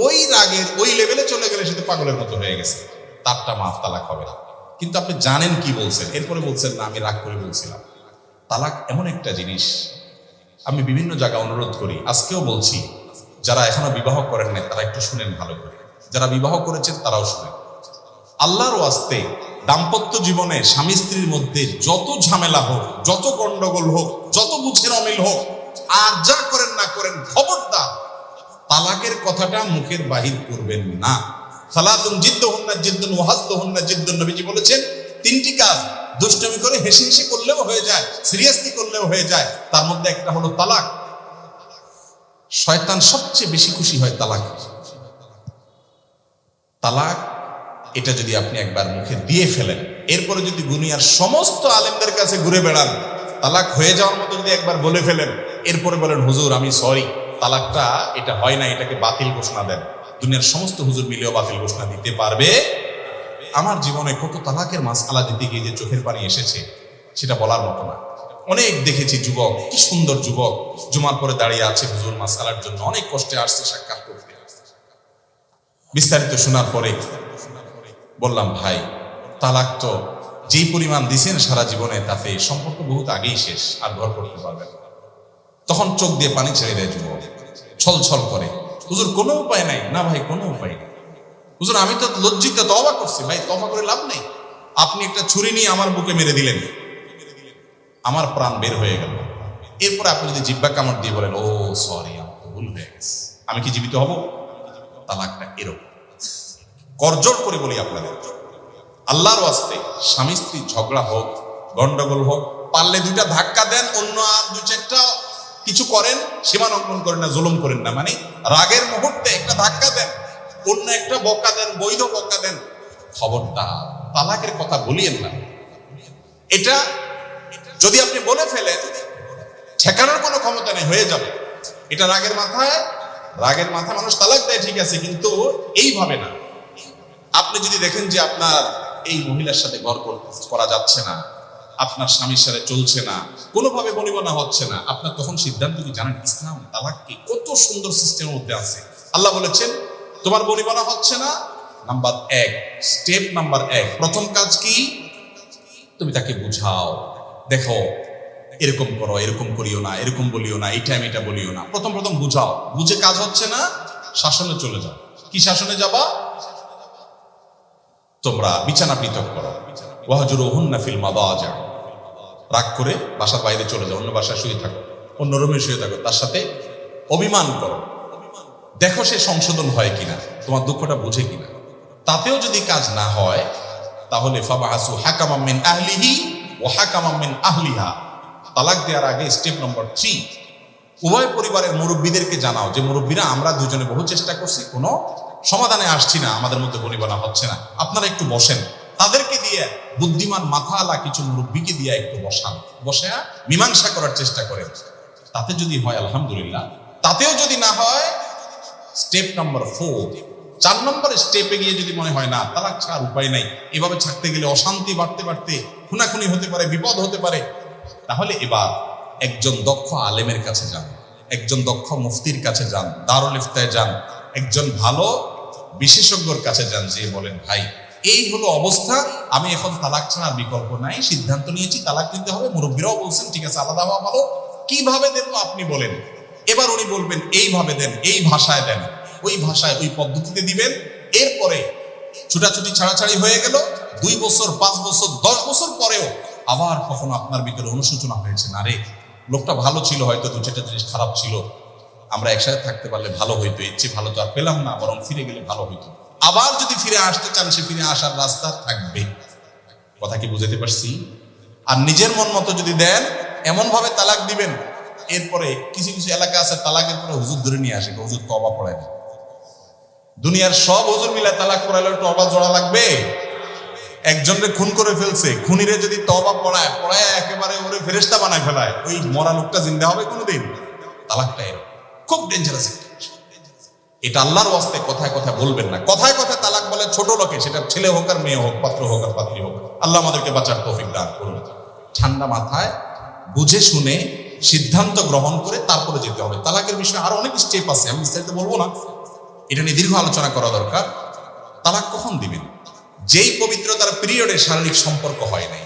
ওই রাগের ওই লেভেলে চলে গেলে সে তো পাগলের মতো হয়ে গেছে, তারটা মাফ, তালাক হবে না। কিন্তু আপনি জানেন কি বলছেন, এরপরে বলছেন না আমি রাগ করে বলছিলাম। তালাক এমন একটা জিনিস, আমি বিভিন্ন জায়গায় অনুরোধ করি, আজকেও বলছি, যারা এখনো বিবাহ করেন না তারা একটু শুনেন ভালো করে, যারা বিবাহ করেছেন তারাও শুনেন। আল্লাহর ওয়াস্তে দাম্পত্য জীবনে স্বামী স্ত্রীর মধ্যে যত ঝামেলা হোক, যত গন্ডগোল হোক, যত বুঝের অমিল হোক, আর যা করেন না করেন, খবরদার তালাকের কথাটা মুখের বাহির করবেন না। সালাতুন জিদ্দুহুন্না জিদ্দুন ওয়া হাসদুহুন্না জিদ্দুন, নবীজি বলেছেন 3টি কাজ দুষ্টমি করে হেসে হেসে করলেও হয়ে যায়, সিরিয়াসলি করলেও হয়ে যায়, তার মধ্যে একটা হলো তালাক। শয়তান সবচেয়ে বেশি খুশি হয় তালাক। তালাক এটা যদি আপনি একবার মুখে দিয়ে ফেলেন, এরপরে যদি দুনিয়ার সমস্ত আলেমদের কাছে ঘুরে বেড়ান, তালাক হয়ে যাওয়ার মতো যদি একবার বলে ফেলেন, এরপরে বলেন হুজুর আমি সরি, তালাকটা এটা হয় না, এটাকে বাতিল ঘোষণা দেন, দুনিয়ার সমস্ত হুজুর মিলেও বাতিল ঘোষণা দিতে পারবে। আমার জীবনে কত তালাকের মাসআলা দিতে গিয়ে যে চোখের পানি এসেছে সেটা বলার মতো না। অনেক দেখেছি যুবক, কি সুন্দর যুবক, জুমার পরে দাঁড়িয়ে আছে হুজুর মাসআলার জন্য, অনেক কষ্টে আসছে সাক্ষাৎ করতে। বিস্তারিত শোনার পরে বললাম, ভাই তালাক তো যেই পরিমাণ দিছেন সারা জীবনে, তাতে সম্পর্ক বহুত আগেই শেষ, আর ঘর করতে পারবেন। তখন চোখ দিয়ে পানি ছেড়ে দেয় যুবক, ছল ছল করে, হুজুর কোনো উপায় নাই? না ভাই, কোনো উপায় নেই। হুজুর আমি তো লজ্জিত, তওবা করছি। ভাই তওবা করে লাভ নেই, আপনি একটা ছুরি নিয়ে আমার বুকে মেরে দিলেন, আমার প্রাণ বের হয়ে গেল। এরপর আপনি যদি জিহ্বা কামড় দিয়ে বলেন, ও সরি আমার তো ভুল হয়ে গেছে, আমি কি জীবিত হব? তালাকটা এরকম। করজোড় করে বলি আপনাদের, আল্লাহর ওয়াস্তে স্বামী স্ত্রী ঝগড়া হোক, গন্ডগোল হোক, পারলে দুইটা ধাক্কা দেন, অন্য আর দুই চারটা কিছু করেন, সীমা লঙ্ঘন করেন না, জুলুম করেন না। মানে রাগের মুহূর্তে একটা ধাক্কা দেন, অন্য একটা বকা দেন, বৈধ বকা দেন, খবরদার তালাকের কথা বলিয়েন না। এটা যদি আপনি বলে ফেলেন, ঠেকানোর কোনো ক্ষমতা নেই, হয়ে যাবে। এটা রাগের মাথায় মানুষ তালাক দেয়, ঠিক আছে, কিন্তু এইভাবে না। আপনি যদি দেখেন যে আপনার এই মহিলার সাথে ঘর করা যাচ্ছে না, আপনার স্বামীর সাথে চলছে না, কোনোভাবে বনিবনা হচ্ছে না, আপনার তখন সিদ্ধান্ত কি জানেন? ইসলাম তালাককে কত সুন্দর সিস্টেমের মধ্যে আছে। আল্লাহ বলেছেন, তোমার বনিবনা হচ্ছে না, নাম্বার 1, স্টেপ নাম্বার 1, প্রথম কাজ কি? তুমি তাকে বুঝাও, দেখো এরকম করো, এরকম করিও না, এরকম বলিও না, এই টাইম এটা বলিও না। প্রথম বুঝাও, বুঝে কাজ হচ্ছে না, শাসনে চলে যাও। কি শাসনে যাবা? তোমরা বিছানা পৃথক করো, ওয়াহজুরুহুন্না ফিল মাদাজি', রাগ করে বাসার বাইরে চলে যাও, অন্য বাসায় শুয়ে থাকো, অন্য রুমে শুয়ে থাকো, তার সাথে অভিমান করো, দেখো সে সংশোধন হয় কিনা, তোমার দুঃখটা বুঝে কিনা। তাতেও যদি কাজ না হয়, তাহলে ফাবাসু হাকামান মিন আহলিহি ওয়া হাকামান মিন আহলিহা। তালাক দেওয়ার আগে স্টেপ নম্বর 3, উভয় পরিবারের মুরব্বীদেরকে জানাও যে মুরব্বীরা, আমরা দুজনে বহু চেষ্টা করছি, কোনো সমাধানে আসছি না, আমাদের মধ্যে বনিবনা হচ্ছে না, আপনারা একটু বসেন। তাদেরকে দিয়ে, বুদ্ধিমান মাথাওয়ালা কিছু মুরব্বীকে দিয়ে একটু বসে মীমাংসা করার চেষ্টা করেন। তাতে যদি হয় আলহামদুলিল্লাহ, তাতেও যদি না হয় স্টেপ নম্বর 4 নম্বর স্টেপে গিয়ে যদি মনে হয় না তালাক ছাড়ার উপায় নাই, এভাবে ছাড়তে গেলে অশান্তি বাড়তে খুনাখুনি হতে পারে, বিপদ হতে পারে, তাহলে এবার একজন দক্ষ আলেমের কাছে যান, একজন দক্ষ মুফতির কাছে যান, দারুল ইফতায় যান, একজন ভালো বিশেষজ্ঞর কাছে যান, যে বলেন, ভাই এই হলো অবস্থা, আমি এখন তালাক ছাড়ার বিকল্প নাই, সিদ্ধান্ত নিয়েছি তালাক দিতে হবে। মুরব্বীরাও বলছেন ঠিক আছে, আলাদা হওয়া ভালো, কিভাবে দেন আপনি বলেন। এবার উনি বলবেন এইভাবে দেন, এই ভাষায় দেন, ওই ভাষায় ওই পদ্ধতিতে দিবেন। এরপরে ছুটাছুটি ছাড়াছাড়ি হয়ে গেল, 2 বছর 5 বছর 10 বছর পরেও আবার কখনো আপনার ভিতরে অনুশোচনা হয়েছে, না রে লোকটা ভালো ছিল, হয়তো 2-4টা জিনিস খারাপ ছিল, আমরা একসাথে থাকতে পারলে ভালো হইতো, এর চেয়ে ভালো তো আর পেলাম না, বরং ফিরে গেলে ভালো হইতো। আবার যদি ফিরে আসতে চান, সে ফিরে আসার রাস্তা থাকবে। কথা কি বুঝাতে পারছি? আর নিজের মন মতো যদি দেন, এমন ভাবে তালাক দিবেন, এরপরে কিছু এলাকা আছে তালাকের পরে হুজুর ধরে নিয়ে আসে, হুজুর তওবা পড়ায় না। দুনিয়ার সব হুজুর মিলে তালাক পড়াইলে তওবা জোড়া লাগবে? একজনকে খুন করে ফেলছে, খুনিরে যদি তওবা পড়ায় একেবারে ওরে ফেরেশতা বানায় ফেলায়, ওই মরা লোকটা জিন্দা হবে কোনোদিন? তালাকটা খুব ডেঞ্জারাস। এটা আল্লাহর ওয়াস্তে কথায় কথায় বলবেন না। কথায় কথায় তালাক বলে ছোট লোকে, সেটা ছেলে হোক আর মেয়ে হোক, পাত্র হোক আর পাত্রী হোক। আল্লাহ আমাদেরকে বাঁচার তৌফিক দান করুন। ঠান্ডা মাথায় বুঝে শুনে সিদ্ধান্ত গ্রহণ করে তারপরে যেতে হবে। তালাকের বিষয়ে আরো অনেক স্টেপ আছে, আমি বিস্তারিত বলবো না, এটা নিয়ে দীর্ঘ আলোচনা করা দরকার। তালাক কখন দিবেন? যেই পবিত্রতার পিরিয়ডে শারীরিক সম্পর্ক হয় নাই।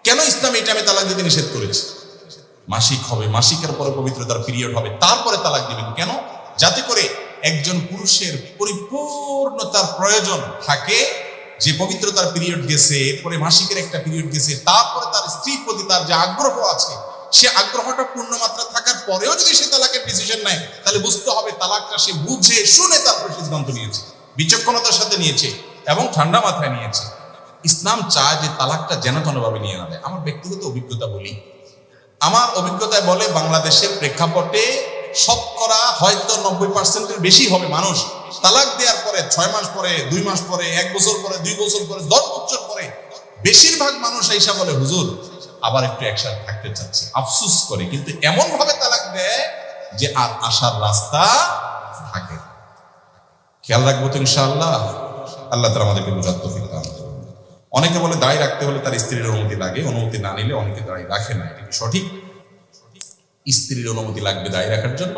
কেন ইসলাম এই টাইমে তালাক দিতে নিষেধ করেছে? মাসিক হবে, মাসিকের পরে পবিত্রতার পিরিয়ড হবে, তারপরে তালাক দিবেন। কেন? যাতে করে একজন পুরুষের পরিপূর্ণতার প্রয়োজন থাকে, যে পবিত্রতার পিরিয়ড গেছে, এরপরে মাসিকের একটা পিরিয়ড গেছে, তারপরে তার স্ত্রীর প্রতি তার যে আগ্রহ আছে, সে আগ্রহটা পূর্ণ মাত্রা থাকার পরেও যদি সে তালাকের ডিসিশন নেয়, তাহলে বুঝতে হবে তালাকটা সে বুঝে শুনে তারপরে সিদ্ধান্ত নিয়েছে, বিচক্ষণতার সাথে নিয়েছে এবং ঠান্ডা মাথায় নিয়েছে। ইসলাম চায় যে তালাকটা যেন তেনভাবে নিয়ে না দেয়। আমার ব্যক্তিগত অভিজ্ঞতা বলি, আমার অভিজ্ঞতায় বলে, বাংলাদেশের প্রেক্ষাপটে শতকরা হয়তো 90% বেশি হবে মানুষ তালাক দেওয়ার পরে 6 মাস পরে, 2 মাস পরে, 1 বছর পরে, 2 বছর পরে, 10 বছর পরে বেশিরভাগ মানুষ এসে বলে, হুজুর আবার একটু একসাথে থাকতে চাচ্ছি, আফসোস করে। কিন্তু এমন ভাবে তালাক দেয় যে আর আসার রাস্তা থাকে। খেয়াল রাখবো তো ইনশাআল্লাহ। আল্লাহ তাআলা আমাদেরকে বুঝার তৌফিক দান করুন। অনেকে বলে দাড়ি রাখতে হলে তার স্ত্রীর অনুমতি লাগে, অনুমতি না নিলে অনেকে দাড়ি রাখে না। এটা কি সঠিক? স্ত্রীর অনুমতি লাগবে দাড়ি রাখার জন্য?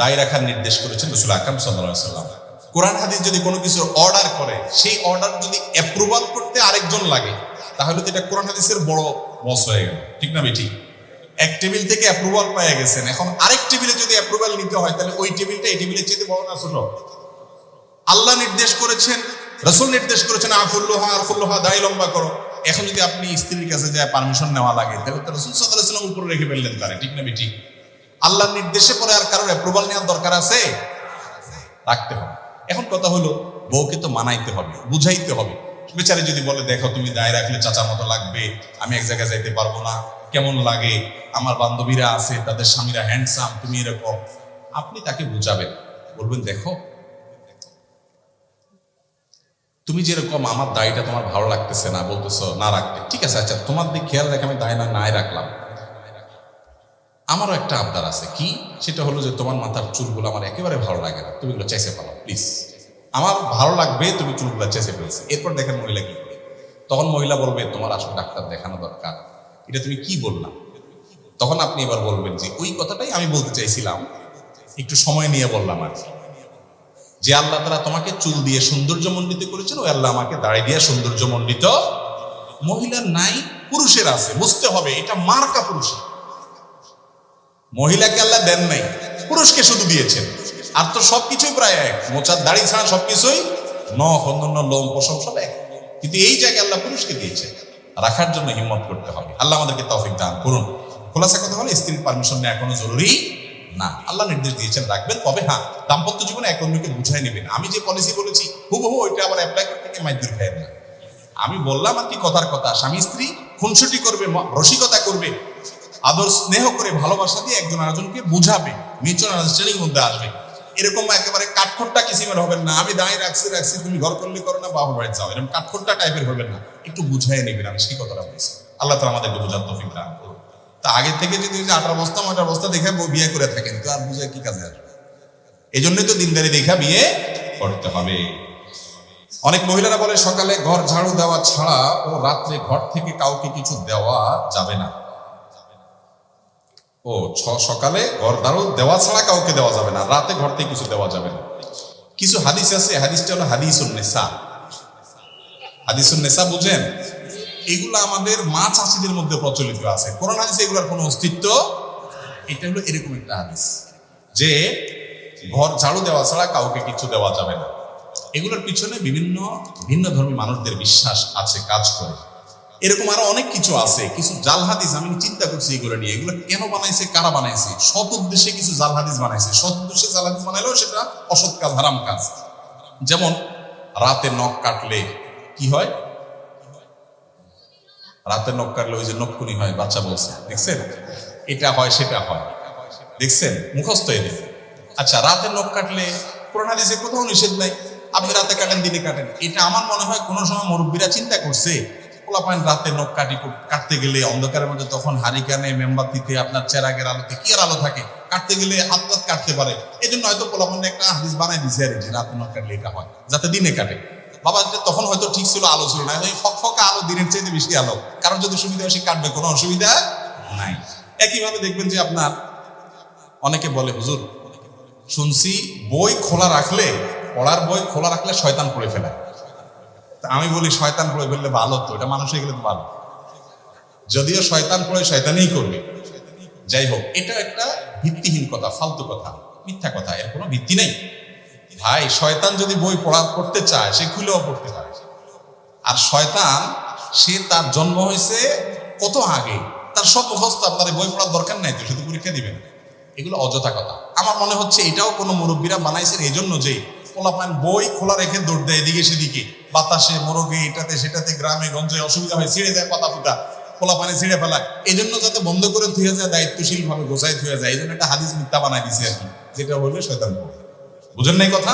দাড়ি রাখার নির্দেশ করেছেন রাসূল আকরাম সাল্লাল্লাহু আলাইহি ওয়াসাল্লাম। কোরআন হাদিস যদি কোনো কিছু অর্ডার করে, সেই অর্ডার যদি অ্যাপ্রুভাল করতে আরেকজন লাগে, তাহলে তো এটা কোরআন হাদিসের বড় বস হয়ে গেল, ঠিক না বেঠিক? এক টেবিল থেকে অ্যাপ্রুভাল পেয়ে গেছেন, এখন আরেক টেবিলে যদি অ্যাপ্রুভাল নিতে হয়, তাহলে ওই টেবিলটা এই টেবিলের চেয়ে বড় না ছোট? আল্লাহ নির্দেশ করেছেন, রাসূল নির্দেশ করেছেন আরফুল্লাহা, দাড়ি লম্বা করো। এখন যদি আপনি স্ত্রীর কাছে যায় পারমিশন নেওয়া লাগে, তাহলে তো রাসূল সাল্লাল্লাহু আলাইহি ওয়াসাল্লাম উপরে রেখে ফেললেন তারে, ঠিক না বেঠিক? আল্লাহর নির্দেশে পরে আর কারোর অ্যাপ্রুভাল নেওয়ার দরকার আছে? রাখতে হবে। এখন কথা হলো, বউকে তো মানাইতে হবে, বুঝাইতে হবে। বেচারে যদি বলে দেখো তুমি দায় রাখলে চাচার মতো লাগবে, আমি এক জায়গায় যাইতে পারবো না, কেমন লাগে, আমার বান্ধবীরা আছে তাদের স্বামীরা হ্যান্ডসাম, তুমি এরকম, আপনি তাকে বুঝাবেন, বলবেন দেখো তুমি যেরকম আমার দায়টা তোমার ভালো লাগতেছে না, বলতেছো না রাখতে, ঠিক আছে, আচ্ছা তোমার দিকে খেয়াল রেখে আমি দায় নাই রাখলাম। আমারও একটা আবদার আছে, কি? সেটা হলো যে তোমার মাথার চুলগুলো আমার একেবারে ভালো লাগে না, তুমি এগুলো চেঁচে ফেলো প্লিজ, আমার ভালো লাগবে তুমি চুলগুলো চেঁচে ফেলছি। এরপর দেখেন মহিলা কি করে। তখন মহিলা বলবে তোমার আসলে ডাক্তার দেখানো দরকার, এটা তুমি কি বললাম? তখন আপনি এবার বলবেন যে ওই কথাটাই আমি বলতে চাইছিলাম, একটু সময় নিয়ে বললাম আর কি। যে আল্লাহ তাআলা তোমাকে চুল দিয়ে সৌন্দর্যমণ্ডিত করেছেন, ওই আল্লাহ আমাকে দাড়ি দিয়ে সৌন্দর্যমণ্ডিত। মহিলার নাই, পুরুষের আছে, বুঝতে হবে এটা মার্কা পুরুষের। মহিলাকে আল্লাহ দেন নাই, পুরুষকে শুধু দিয়েছেন। আর তো সবকিছুই প্রায় এক, মোচার দাড়ি ছাড়া সবকিছুই নখ, অন্যান্য লোম পশম সব এক, কিন্তু এই জায়গায় আল্লাহ পুরুষকে দিয়েছেন। রাখার জন্য হিম্মত করতে হবে। আল্লাহ আমাদেরকে তৌফিক দান করুন। খোলাসা কথা হলো, স্ত্রীর পারমিশন নেওয়া এখনো জরুরি না। আল্লাহ নির্দেশ দিয়েছেন রাখবেন, তবে হ্যাঁ দাম্পত্য জীবনে এক অন্যকে বুঝাই নেবেন। আমি যে পলিসি বলেছি হুবহু ওইটা আবার অ্যাপ্লাই করতে গিয়ে মাইদুর খায় না। আমি বললাম আর কি কথার কথা, স্বামী স্ত্রী খুনসুটি করবে, রসিকতা করবে, আদর স্নেহ করে ভালোবাসা দিয়ে একজন আরেকজনকে বুঝাবে, মিউচুয়াল আন্ডারস্ট্যান্ডিং মধ্যে আসবে। এরকম একেবারে কাঠখোট্টা কিসিমের হবেন না, আমি দাঁড়িয়ে রাখছি তুমি ঘর করলে করো না, বাবা বাড়ি যাও, এরকম কাঠখোট্টা টাইপের হবেন না, একটু বুঝাই নেবেন। আমি সেই কথাটা বলছি। আল্লাহ তাআলা আমাদেরকে বোঝার তৌফিক দান করুন। তা আগে থেকে যদি 18 বস্তা 9 বস্তা দেখে বিয়ে করে থাকেন, তো আর বুঝে কি কাজে আসবে? এই জন্যই তো দিনদারি দেখা বিয়ে করতে হবে। অনেক মহিলারা বলে সকালে ঘর ঝাড়ু দেওয়া ছাড়া ও রাত্রে ঘর থেকে কাউকে কিছু দেওয়া যাবে না। ও সকালে ঘর ঝাড়ু দেওয়া ছাড়া কাউকে দেওয়া যাবে না, রাতে ঘর থেকে কিছু দেওয়া যাবে না। কিছু হাদিস আছে, হাদিসটা হলো হাদিসুন নেসা। হাদিসুন নেসা বুঝেন? এগুলো আমাদের মা চাষিদের মধ্যে প্রচলিত আছে, কোরআন হাদিসে এগুলোর কোনো অস্তিত্ব। এটা হলো এরকম একটা হাদিস যে ঘর ঝাড়ু দেওয়া ছাড়া কাউকে কিছু দেওয়া যাবে না। এগুলোর পিছনে বিভিন্ন ভিন্ন ধর্মী মানুষদের বিশ্বাস আছে, কাজ করে। এরকম আরো অনেক কিছু আছে, কিছু জাল হাদিস আমি চিন্তা করছি এগুলো নিয়ে, এগুলো কেন বানাইছে, কারা বানাইছে। সৎ উদ্দেশ্যে কিছু জাল হাদিস বানাইছে, সৎ উদ্দেশ্যে জাল হাদিস বানাইলেও সেটা অসৎ কাজ, হারাম কাজ। যেমন রাতে নখ কাটলে কি হয়? রাতে নখ কাটলে ওই যে নখকুনি হয়, বাচ্চা বলছে, দেখছেন? এটা হয় সেটা হয়, দেখছেন? মুখস্থ এদের। আচ্ছা, রাতে নখ কাটলে কোরআন হাদিসে কোথাও নিষেধ নাই, আপনি রাতে কাটেন দিনে কাটেন। এটা আমার মনে হয় কোনো সময় মুরব্বীরা চিন্তা করছে, পোলাপাইন রাতে নখ কাটতে গেলে অন্ধকারের মধ্যে, তখন হারিকানে মেমবাতিতে আপনার চেরাগের আলোতে, কি আর আলো থাকে, কাটতে গেলে হাত কাটতে পারে। এই জন্য হয়তো পোলাপাইন একটা হাদিস বানাই দিছে আর যে রাতে নখ কাটলে এটা হয়, যাতে দিনে কাটে। বাবা তখন হয়তো ঠিক ছিল, আলো ছিল না, ওই ফকফকা আলো দিনের চাইতে বেশি আলো, কারণ যদি সুবিধা হয় সে কাটবে, কোনো অসুবিধা নাই। একইভাবে দেখবেন যে আপনার অনেকে বলে হুজুর শুনছি বই খোলা রাখলে, পড়ার বই খোলা রাখলে শয়তান পড়ে ফেলে। আমি বলি শয়তান পড়ে ফেললে ভালো তো, এটা মানুষ হয়ে গেলে তো ভালো, যদিও শয়তান পড়ে শয়তানই করবে। যাই হোক, এটা একটা ভিত্তিহীন কথা, ফালতু কথা, মিথ্যা কথা, এর কোনো ভিত্তি নেই। ভাই শয়তান যদি বই পড়তে চায় সে খুলেও পড়তে পারে। আর শয়তান সে তার জন্ম হয়েছে কত আগে, তার সব মুখস্থ, আপনার বই পড়ার দরকার নাই তো, শুধু পরীক্ষা দিবেন। এগুলো অযথা কথা। আমার মনে হচ্ছে এটাও কোনো মুরব্বীরা বানাইছেন এই জন্য যে পোলাপান বই খোলা রেখে দৌড় দেয় এদিকে সেদিকে, বাতাসে মোরগে এটাতে সেটাতে, গ্রামে গঞ্জে অসুবিধা হয়, ছিঁড়ে যায় পাতা ফুটা, পোলাপানে ছিঁড়ে ফেলায়। এই জন্য যাতে বন্ধ করে থুয়ে যায়, দায়িত্বশীল ভাবে গোছায় থুয়ে যায়, এই জন্য একটা হাদিস মিথ্যা বানাই দিছে আর কি, যেটা বললে শয়তান পড়ে। বুঝেন নাই কথা?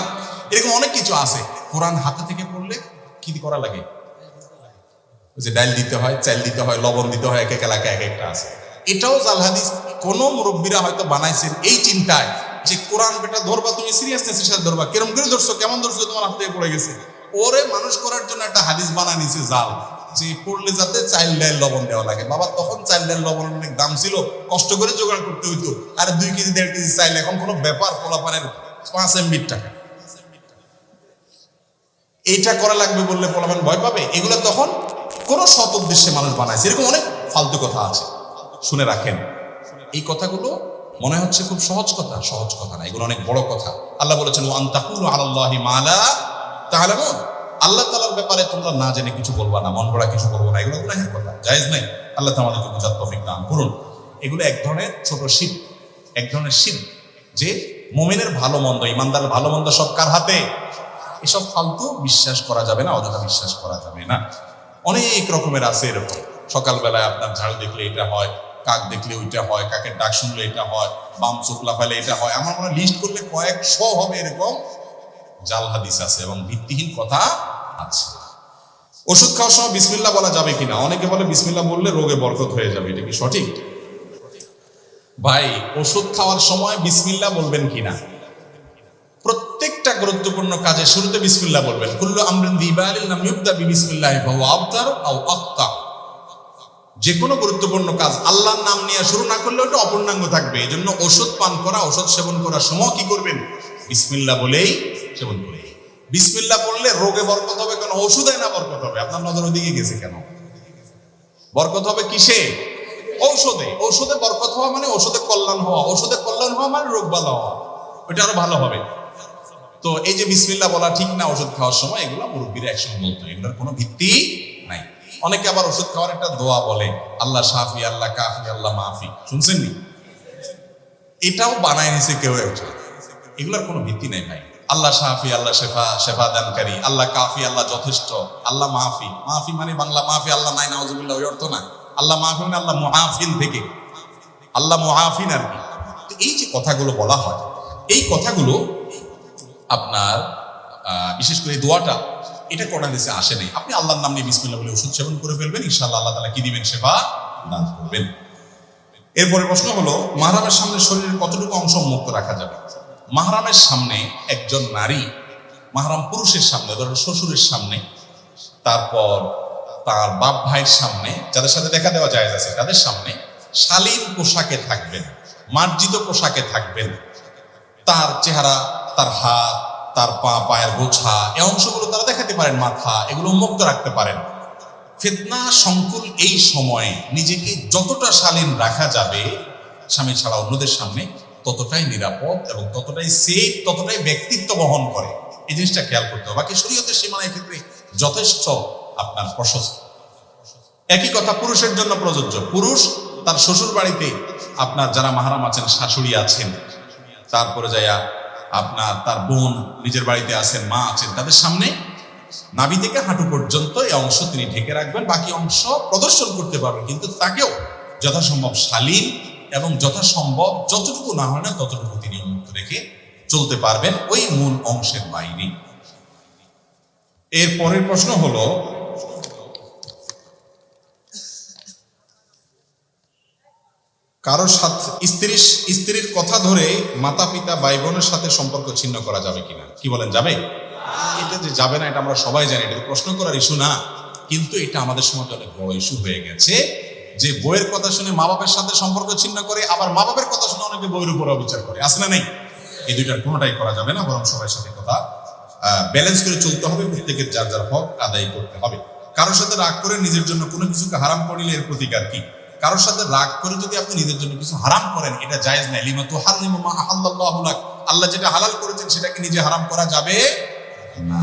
এরকম অনেক কিছু আছে। কোরআন হাতে থেকে পড়লে কি করা লাগে, যে ডাল দিতে হয়, চাল দিতে হয়, লবণ দিতে হয়, এক এক এলাকায় এক একটা আছে। এটাও জাল হাদিস। কোন মুরব্বীরা হয়তো বানাইছেন এই চিন্তায় যে কোরআন বেটা ধরবা, তুমি সিরিয়াসনেসের সাথে ধরবা, কেরম করে ধরছো, কেমন ধরছো, তোমার হাত থেকে পড়ে গেছে, ওরে মানুষ করার জন্য একটা হাদিস বানায় নিছে জাল, যে পড়লে যাতে চাইল ডাইল লবণ দেওয়া লাগে। বাবা তখন চাইল ডাইল লবণ অনেক দাম ছিল, কষ্ট করে জোগাড় করতে হইতো। আর 2 কেজি 1.5 কেজি চাইল এখন কোনো ব্যাপার, পোলাপানের 5 এমবির টাকা এইটা করা লাগবে বললে পোলাপান ভয় পাবে। এগুলো তখন কোন সৎ উদ্দেশ্যে মানুষ বানাইছে। এরকম অনেক ফালতু কথা আছে, শুনে রাখেন। এই কথাগুলো মনে হচ্ছে খুব সহজ কথা, সহজ কথা না, এগুলো অনেক বড় কথা। আল্লাহ বলেছেন ওয়া আন তাকুলু আলাল্লাহি মা লা তা'লামুন, আল্লাহ তাআলার ব্যাপারে তোমরা না জেনে কিছু বলবা না, মন গড়া কিছু বলবো না, এগুলো গুনাহের কথা, জায়েজ নাই। আল্লাহ তাআলা আমাদেরকে বুঝার তৌফিক দান করুন। এগুলো এক ধরনের ছোট শিরক, এক ধরনের শিরক, যে মুমিনের ভালো মন্দ, ইমানদারের ভালো মন্দ সব কার হাতে? এসব ফালতু বিশ্বাস করা যাবে না, অযথা বিশ্বাস করা যাবে না। অনেক রকমের আছে এরকম, সকালবেলায় আপনার ঝাড়ু দেখলে এটা হয়, কাক দেখলে ওইটা হয়, কাকের ডাক শুনলে এটা হয়, বাম চোখ লাফাইলে এটা হয়। আমার মনে লিস্ট করলে কয়েকশো হবে এরকম জাল হাদিস আছে এবং ভিত্তিহীন কথা আছে। ওষুধ খাওয়ার সময় বিসমিল্লাহ বলা যাবে কিনা? অনেকে বলে বিসমিল্লাহ বললে রোগে বরকত হয়ে যাবে, এটা কি সঠিক? ভাই, ওষুধ খাওয়ার সময় বিসমিল্লাহ বলবেন কিনা? প্রত্যেকটা গুরুত্বপূর্ণ কাজে শুরুতে বিসমিল্লাহ বলবেন। কুল্লু আমরিন যী বালিন লাম ইবদা বিসমিল্লাহি ফাহুয়া আবতার আও আখতা। যে কোনো গুরুত্বপূর্ণ কাজ আল্লাহর নাম নিয়ে শুরু না করলে ওটা অপূর্ণাঙ্গ থাকবে। এই জন্য ওষুধ পান করা, ওষুধ সেবন করার সময় কি করবেন? বিসমিল্লাহ বলেই সেবন করবেন। বিসমিল্লাহ বললে রোগে বরকত হবে, কেন? ওষুধে না বরকত হবে? আপনার নজর ওদিকে গেছে কেন? বরকত হবে কিসে? ঔষধে। ঔষধে বরকত হওয়া মানে ওষুধে কল্যাণ হওয়া, ওষুধে কল্যাণ হওয়া মানে রোগ ভালো হওয়া, ওইটা আরো ভালো হবে। তো এই যে বিসমিল্লাহ বলা ঠিক না ওষুধ খাওয়ার সময়, এগুলো মুরব্বীরা একসঙ্গে বলতো, এগুলোর কোনো ভিত্তি নাই। অনেকে আবার ওষুধ খাওয়ার একটা দোয়া বলে, আল্লাহ শাফি, আল্লাহ কাফি, আল্লাহ মাফি, শুনছেন নি? এটাও বানায় নিছে কেউ একজন, এগুলোর কোনো ভিত্তি নাই ভাই। আল্লাহ শাফি, আল্লাহ শেফা দানকারী, আল্লাহ কাফি, আল্লাহ যথেষ্ট, আল্লাহ মাফি। মাফি মানে বাংলা মাফি আল্লাহ নাই, নাউজুবিল্লাহ, ওই অর্থ না। আল্লাহ মাফি মানে আল্লাহ মুআফিন থেকে, আল্লাহ মুআফিন আর কি। তো এই যে কথাগুলো বলা হয়, এই কথাগুলো আপনার বিশেষ করে দোয়াটা, এটা কোরআন হাদিসে আসে নাই। আপনি আল্লাহর নাম নিয়ে বিসমিল্লাহ বলে ওষুধ সেবন করে ফেলবেন, ইনশাআল্লাহ আল্লাহ তাআলা কি দিবেন? সেবা দান করবেন। এরপরে প্রশ্ন হলো, মাহরামের সামনে শরীরের কতটুকু অংশ মুক্ত রাখা যাবে? মাহরামের সামনে একজন নারী, মাহরাম পুরুষের সামনে, ধরো শ্বশুরের সামনে, তারপর তার বাপ ভাইয়ের সামনে, যাদের সাথে দেখা দেওয়া জায়েজ আছে, তাদের সামনে শালীন পোশাকে থাকবেন, মার্জিত পোশাকে থাকবেন। তার চেহারা, তার হাত, তার পা, পায়ের গোছা, এই অংশগুলো তারা দেখাতে পারেন, মাথা, এগুলো মুক্ত রাখতে পারেন। ফিতনা সংকুল এই সময়ে নিজেকে যতটা শালীন রাখা যাবে স্বামী ছাড়া অন্যদের সামনে, ততটাই নিরাপদ এবং ততটাই সেফ, ততটাই ব্যক্তিত্ব বহন করে। এই জিনিসটা খেয়াল করতে হবে। বাকি শরীয়তের সীমানার ক্ষেত্রে যথেষ্ট আপনার প্রশস্ত। একই কথা পুরুষের জন্য প্রযোজ্য। পুরুষ তার শ্বশুর বাড়িতে আপনার যারা মাহরাম আছেন, শাশুড়ি আছেন, তারপরে যাইয়া আপনার তার বোন নিজের বাড়িতে আছেন, মা আছেন, তাদের সামনে নাভি থেকে হাঁটু পর্যন্ত এই অংশ তিনি ঢেকে রাখবেন, বাকি অংশ প্রদর্শন করতে পারবেন, কিন্তু তাকেও যথাসম্ভব শালীন এবং যথাসম্ভব যতটুকু না হয় না ততটুকু তিনি উন্মুক্ত রেখে চলতে পারবেন, ওই মূল অংশের বাইরে। এর পরের প্রশ্ন হলো, কারোর সাথে স্ত্রীর কথা ধরে মাতা পিতা ভাই বোনের সাথে সম্পর্ক ছিন্ন করা যাবে কিনা? কি বলেন, যাবে? এটা যে যাবে না এটা আমরা সবাই জানি, এটা প্রশ্ন করার ইস্যু না, কিন্তু এটা আমাদের সমাজে অনেক বড় ইস্যু হয়ে গেছে, যে বইয়ের কথা শুনে মা বাবার সাথে সম্পর্ক ছিন্ন করে, আবার মা বাবার কথা শুনে অনেকে বইয়ের উপর অবিচার করে। আছে না? নেই? এই দুইটার কোনোটাই করা যাবে না, বরং সবার সাথে কথা ব্যালেন্স করে চলতে হবে, প্রত্যেকের যার যার হক আদায় করতে হবে। কারোর সাথে রাগ করে নিজের জন্য কোনো কিছুকে হারাম করলে এর প্রতিকার কি? কারোর সাথে রাগ করে যদি আপনি নিজের জন্য কিছু হারাম করেন, এটা জায়েজ নাই। লিমা তুহাররিমু মা আহাল্লাল্লাহু লাক, আল্লাহ যেটা হালাল করেছেন সেটাকে নিজে হারাম করা যাবে না।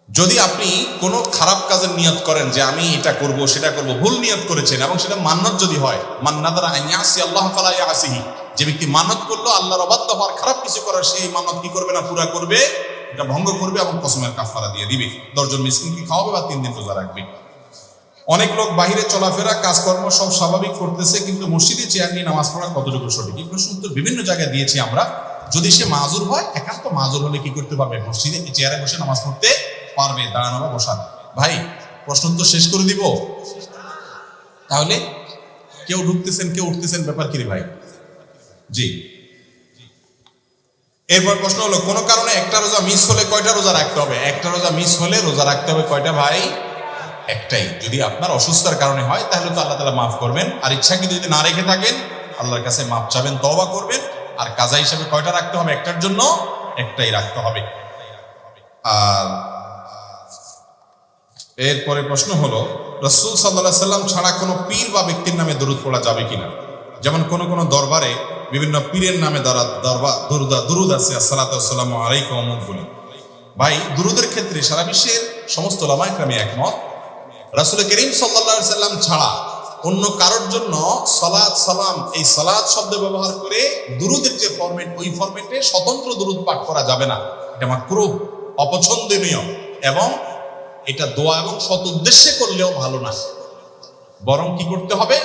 যদি আপনি কোনো খারাপ কাজের নিয়ত করেন যে আমি এটা করব সেটা করব, ভুল নিয়ত করেছেন এবং সেটা মান্নত যদি হয়, মান নাযারা আন ইয়াসি আল্লাহ ফালা ইয়াসিহি, যে ব্যক্তি মানত করলো আল্লাহর অবাধ্য হওয়ার, খারাপ কিছু করার, সেই মানত কি করবে না? পুরা করবে, এটা ভঙ্গ করবে এবং কসমের কাফারা দিয়ে দিবে, 10 জন মিসকিনকে খাওয়াবে বা 3 দিন রোজা রাখবে। অনেক লোক বাহিরে চলাফেরা, কাজকর্ম সব স্বাভাবিক করতেছে, কিন্তু মসজিদে চেয়ার নিয়ে নামাজ পড়া কতটুকু সঠিক? এই প্রশ্ন উত্তর বিভিন্ন জায়গায় দিয়েছি আমরা। যদি সে মাজুর হয়, একান্ত মাজুর হলে কি করতে পারবে? মসজিদে চেয়ারে বসে নামাজ পড়তে পারবে, দাঁড়ানো বা বসা। ভাই, প্রশ্ন উত্তর শেষ করে দিব। তাহলে কেউ ঢুকতেছেন, কেউ উঠতেছেন, ব্যাপার কি রে ভাই? জি, এরপর প্রশ্ন হলো, কোনো কারণে একটা রোজা মিস হলে কয়টা রোজা রাখতে হবে? একটা রোজা মিস হলে রোজা রাখতে হবে কয়টা ভাই? একটাই। যদি আপনার অসুস্থতার কারণে হয় তাহলে তো আল্লাহ তাআলা মাফ করবেন, আর ইচ্ছাকৃত যদি না রেখে থাকেন আল্লাহর কাছে মাফ চাবেন, তওবা করবেন। আর কাজা হিসেবে কয়টা রাখতে হবে? একটার জন্য একটাই রাখতে হবে। আর এরপরে প্রশ্ন হলো, রাসূল সাল্লাল্লাহু আলাইহি সাল্লাম ছাড়া কোনো পীর বা ব্যক্তির নামে দরুদ পড়া যাবে কিনা? যেমন কোন কোন দরবারে বিভিন্ন পীরের নামে দরুদ আছে, আসসালাতু ওয়াসসালামু আলাইকুম বলি। ভাই, দুরুদের ক্ষেত্রে সারা বিশ্বের সমস্ত উলামায়ে কেরামে একমত, রাসূল করিম সাল্লাল্লাহু আলাইহি সাল্লাম ছাড়া অন্য কারোর জন্য সালাত সালাম এই সালাত শব্দ ব্যবহার করে দুরুদের যে ফরম্যাট, ওই ফরম্যাটে স্বতন্ত্র দুরুদ পাঠ করা যাবে না। এটা মাকরুহ, অপছন্দনীয়, এবং এটা দোয়া এবং সৎ উদ্দেশ্যে করলেও ভালো না। বরং কি করতে হবে?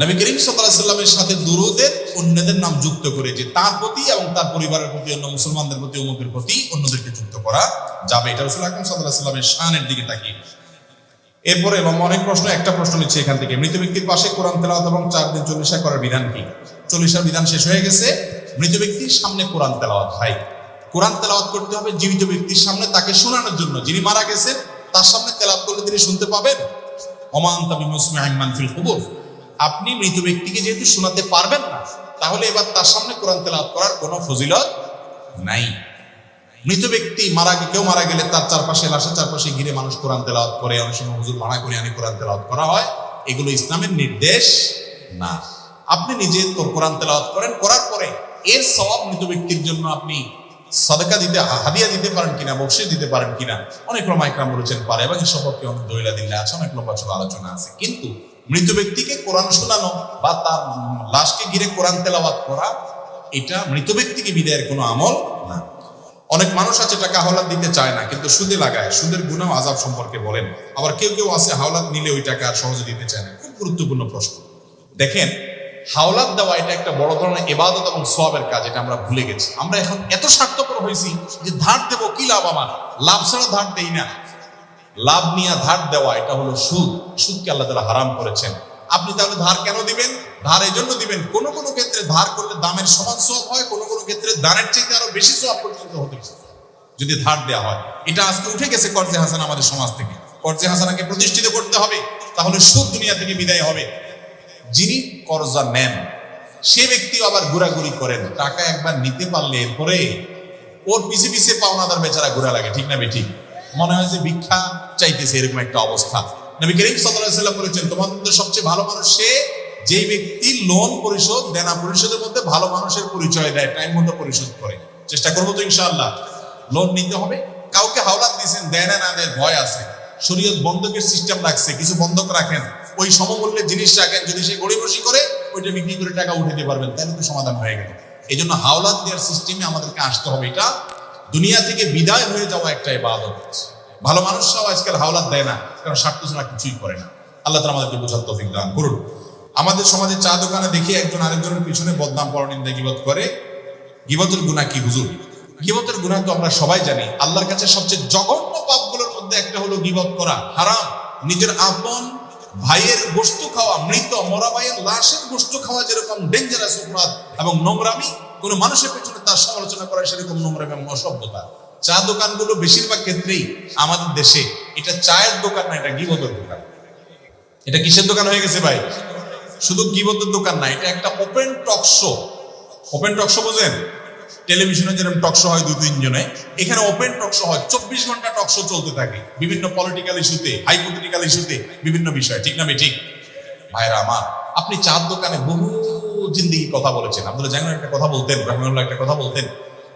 নবী করিম সাল্লাল্লাহু আলাইহি সাল্লামের সাথে দুরুদের অন্যদের নাম যুক্ত করে, যে তার প্রতি এবং তার পরিবারের প্রতি, অন্য মুসলমানদের প্রতি, অমুকের প্রতি অন্যদেরকে যুক্ত করা যাবে। এটা রাসূল আকরাম সাল্লাল্লাহু আলাইহি সাল্লামের শানের দিকে তাকিয়ে। এরপরে অনেক প্রশ্ন, একটা প্রশ্ন নিচ্ছে এখান থেকে, মৃত ব্যক্তির পাশে কোরআন তেলাওয়াত এবং 4 দিন 40 করার বিধান কি? 40 বিধান শেষ হয়ে গেছে, মৃত ব্যক্তির সামনে কোরআন তেলাওয়াত। ভাই, কোরআন তেলাওয়াত করতে হবে জীবিত ব্যক্তির সামনে, তাকে শোনানোর জন্য। যিনি মারা গেছেন তার সামনে তেলাওয়াত করলে তিনি শুনতে পাবেন। ওমা আনতা বিমুসমিইন মান ফিল কুবুর। আপনি মৃত ব্যক্তিকে যেহেতু শোনাতে পারবেন না, তাহলে এবার তার সামনে কোরআন তেলাওয়াত করার কোনো ফজিলত নাই। মৃত ব্যক্তি কেউ মারা গেলে তার চারপাশে, লাশের চারপাশে ঘিরে মানুষ কোরআন তেলাওয়াত করে, অনেক সময় হুজুর ভাড়া করে আনি কোরআন তেলাওয়াত করা হয়। এগুলো ইসলামের নির্দেশ না। আপনি নিজে তোর কোরআন তেলাওয়াত করেন, করার পরে এর সওয়াব মৃত ব্যক্তির জন্য আপনি সাদাকা দিতে, হাদিয়া দিতে পারেন কিনা, বকশিশ দিতে পারেন কিনা, অনেক উলামায়ে কেরাম বলেছেন পারে, এবং এর সম্পর্কে অনেক দলিল আছে, অনেক লম্বা চড়া আলোচনা আছে। কিন্তু মৃত ব্যক্তিকে কোরআন শোনানো বা তার লাশকে ঘিরে কোরআন তেলাওয়াত করা, এটা মৃত ব্যক্তিকে বিদায়ের কোনো আমল না। অনেক মানুষ আছে টাকা হাওলাত দিতে চায় না, কিন্তু সুদে লাগায়, সুদের গুনাহ আযাব সম্পর্কে বলেন। আবার কেউ কেউ আছে হাওলাত নিলে ওই টাকা আর সহজে দিতে চায় না। খুব গুরুত্বপূর্ণ প্রশ্ন। দেখেন, হাওলাত দেওয়া এটা একটা বড় ধরনের ইবাদত এবং সওয়াবের কাজ, এটা আমরা ভুলে গেছি। আমরা এখন এত স্বার্থপর হয়েছি যে ধার দেব, কি লাভ আমার? লাভ ছাড়া ধার দেই না। লাভ নিয়ে ধার দেওয়া, এটা হলো সুদ। সুদকে আল্লাহ তাআলা হারাম করেছেন। আপনি তাহলে ধার কেন দিবেন? ধার এই জন্য দিবেন, কোন কোন ক্ষেত্রে ধার করলে দামের সমান সওয়াব হয়, কোন কোন ক্ষেত্রে দানের চাইতে আরো বেশি সওয়াব পর্যন্ত হতে পারে যদি ধার দেওয়া হয়। এটা আজকে উঠে গেছে কর্জে হাসানা আমাদের সমাজ থেকে। কর্জে হাসানাকে প্রতিষ্ঠিত করতে হবে, তাহলে সুদ দুনিয়া থেকে বিদায় হবে। যিনি কর্জা নেন সে ব্যক্তিও আবার ঘোরাঘুরি করেন, টাকা একবার নিতে পারলে এরপরে ওর পিছে পিছে পাওনাদার বেচারা ঘোরা লাগে, ঠিক না বেঠিক? মনে হয় যে ভিক্ষা চাইতেছে, এরকম একটা অবস্থা। নবী করিম সাল্লাল্লাহু আলাইহি ওয়াসাল্লাম বলেছেন, তোমাদের মধ্যে সবচেয়ে ভালো মানুষ সে যে ব্যক্তি লোন পরিশোধ, দেনা পরিশোধের মধ্যে ভালো মানুষের পরিচয় দেয়, টাইম মতো পরিশোধ করে। চেষ্টা করবো তো ইনশাআল্লাহ। লোন নিতে হবে, কাউকে হাওলাত দিয়েছেন, দেয় না দেয় ভয় আছে, শরীয়ত বন্ধকের সিস্টেম রাখছে, কিছু বন্ধক রাখেন, ওই সমমূল্যের জিনিস রাখেন, যদি সে গড়িমসি করে ওইটা বিক্রি করে টাকা উঠে দিতে পারবেন, তাহলে তো সমাধান হয়ে গেল। এই জন্য হাওলাত দেওয়ার সিস্টেমে আমাদেরকে আসতে হবে। এটা দুনিয়া থেকে বিদায় হয়ে যাওয়া একটা ইবাদত। ভালো মানুষরাও আজকাল হাওলাত দেয় না, কারণ স্বার্থ ছাড়া কিছুই করে না। আল্লাহ তাআলা আমাদেরকে বোঝার তৌফিক দান করুন। আমাদের সমাজে চা দোকানে দেখি একজন আরেকজনের পিছনে বদনাম, পরনিন্দা, গীবত করে। গীবতের গুনাহ কি হুজুর? গীবতের গুনাহ তো আমরা সবাই জানি, আল্লাহর কাছে সবচেয়ে জঘন্য পাপগুলোর মধ্যে একটা হলো গীবত করা, হারাম। নিজের আপন ভাইয়ের গোশত খাওয়া, মৃত মরা ভাইয়ের লাশের গোশত খাওয়া যেরকম ডেঞ্জারাস অপরাধ এবং নোংরামি, কোন মানুষের পেছনে তার সমালোচনা করা সেরকম নোংরামি এবং অসভ্যতা। চা দোকানগুলো বেশিরভাগ ক্ষেত্রেই আমাদের দেশে এটা চায়ের দোকান না, এটা গীবতের দোকান। এটা কিসের দোকান হয়ে গেছে ভাই? শুধু গীবতের দোকান না, এটা একটা open talk show. Open talk show বোঝেন? টেলিভিশনে যেরকম টক শো হয় 2-3 জনে, এখানে ওপেন টক শো হয়, 24 ঘন্টা টক শো চলতে থাকে, বিভিন্ন পলিটিক্যাল ইস্যুতে, হাইপোথেটিক্যাল ইস্যুতে, বিভিন্ন বিষয়, ঠিক না ঠিক? ভাইরা আমার, আপনি চার দোকানে বহু জিন্দেগি কথা বলেছেন। আব্দুল্লাহ জাহাঙ্গীর একটা কথা বলতেন, রাহিমাহুল্লাহ একটা কথা বলতেন,